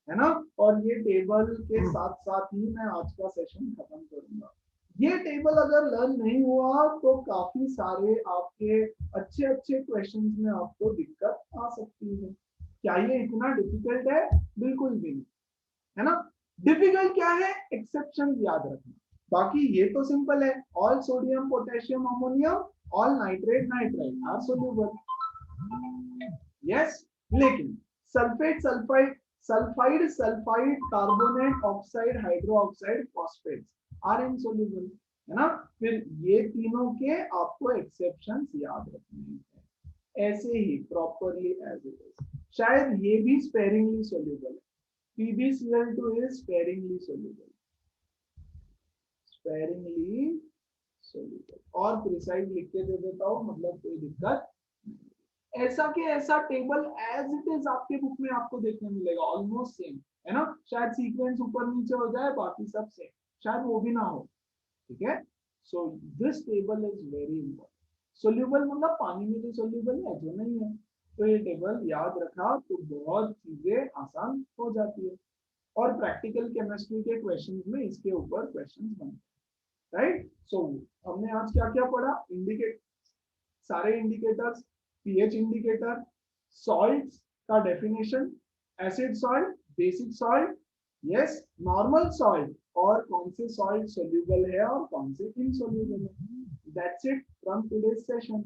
है ना। और ये टेबल के साथ साथ ही मैं आज का सेशन खत्म करूंगा। ये टेबल अगर लर्न नहीं हुआ तो काफी सारे आपके अच्छे अच्छे क्वेश्चंस में आपको दिक्कत आ सकती है। क्या ये इतना डिफिकल्ट है? बिल्कुल भी नहीं, है ना। डिफिकल्ट क्या है? एक्सेप्शन याद रखना, बाकी ये तो सिंपल है, all sodium potassium ammonium all nitrate nitrite are soluble, yes. लेकिन sulphate sulphide sulphide sulphide carbonate oxide hydroxide phosphates are insoluble, है ना। फिर ये तीनों के आपको एक्सेप्शंस याद रखने हैं, ऐसे ही प्रॉपरली एज इट इज। शायद ये भी स्पेरिंगली सोल्यूबल है, PbCl2 is sparingly soluble, sparingly soluble, और प्रिसाइज लिख के दे देता हूँ, मतलब कोई दिक्कत नहीं। ऐसा के ऐसा टेबल एज इट इज आपके बुक में आपको देखने मिलेगा, ऑलमोस्ट सेम, है ना। शायद सीक्वेंस ऊपर नीचे हो जाए, बाकी सब सेम, शायद वो भी ना हो, ठीक है। So this table is very important. Soluble मतलब पानी में जो सोल्यूबल है, जो नहीं है, तो ये टेबल याद रखा तो बहुत चीजें आसान हो जाती है, और प्रैक्टिकल केमिस्ट्री के क्वेश्चंस में इसके ऊपर क्वेश्चंस बनते हैं, राइट। सो हमने आज क्या क्या पढ़ा? इंडिकेट, सारे इंडिकेटर्स, पीएच इंडिकेटर, सॉल्ट्स का definition, acid salt, basic salt, yes, normal salt, और कौन से सॉल्ट सोल्यूबल है और कौन से इनसोल्यूबल है। That's it from today's session.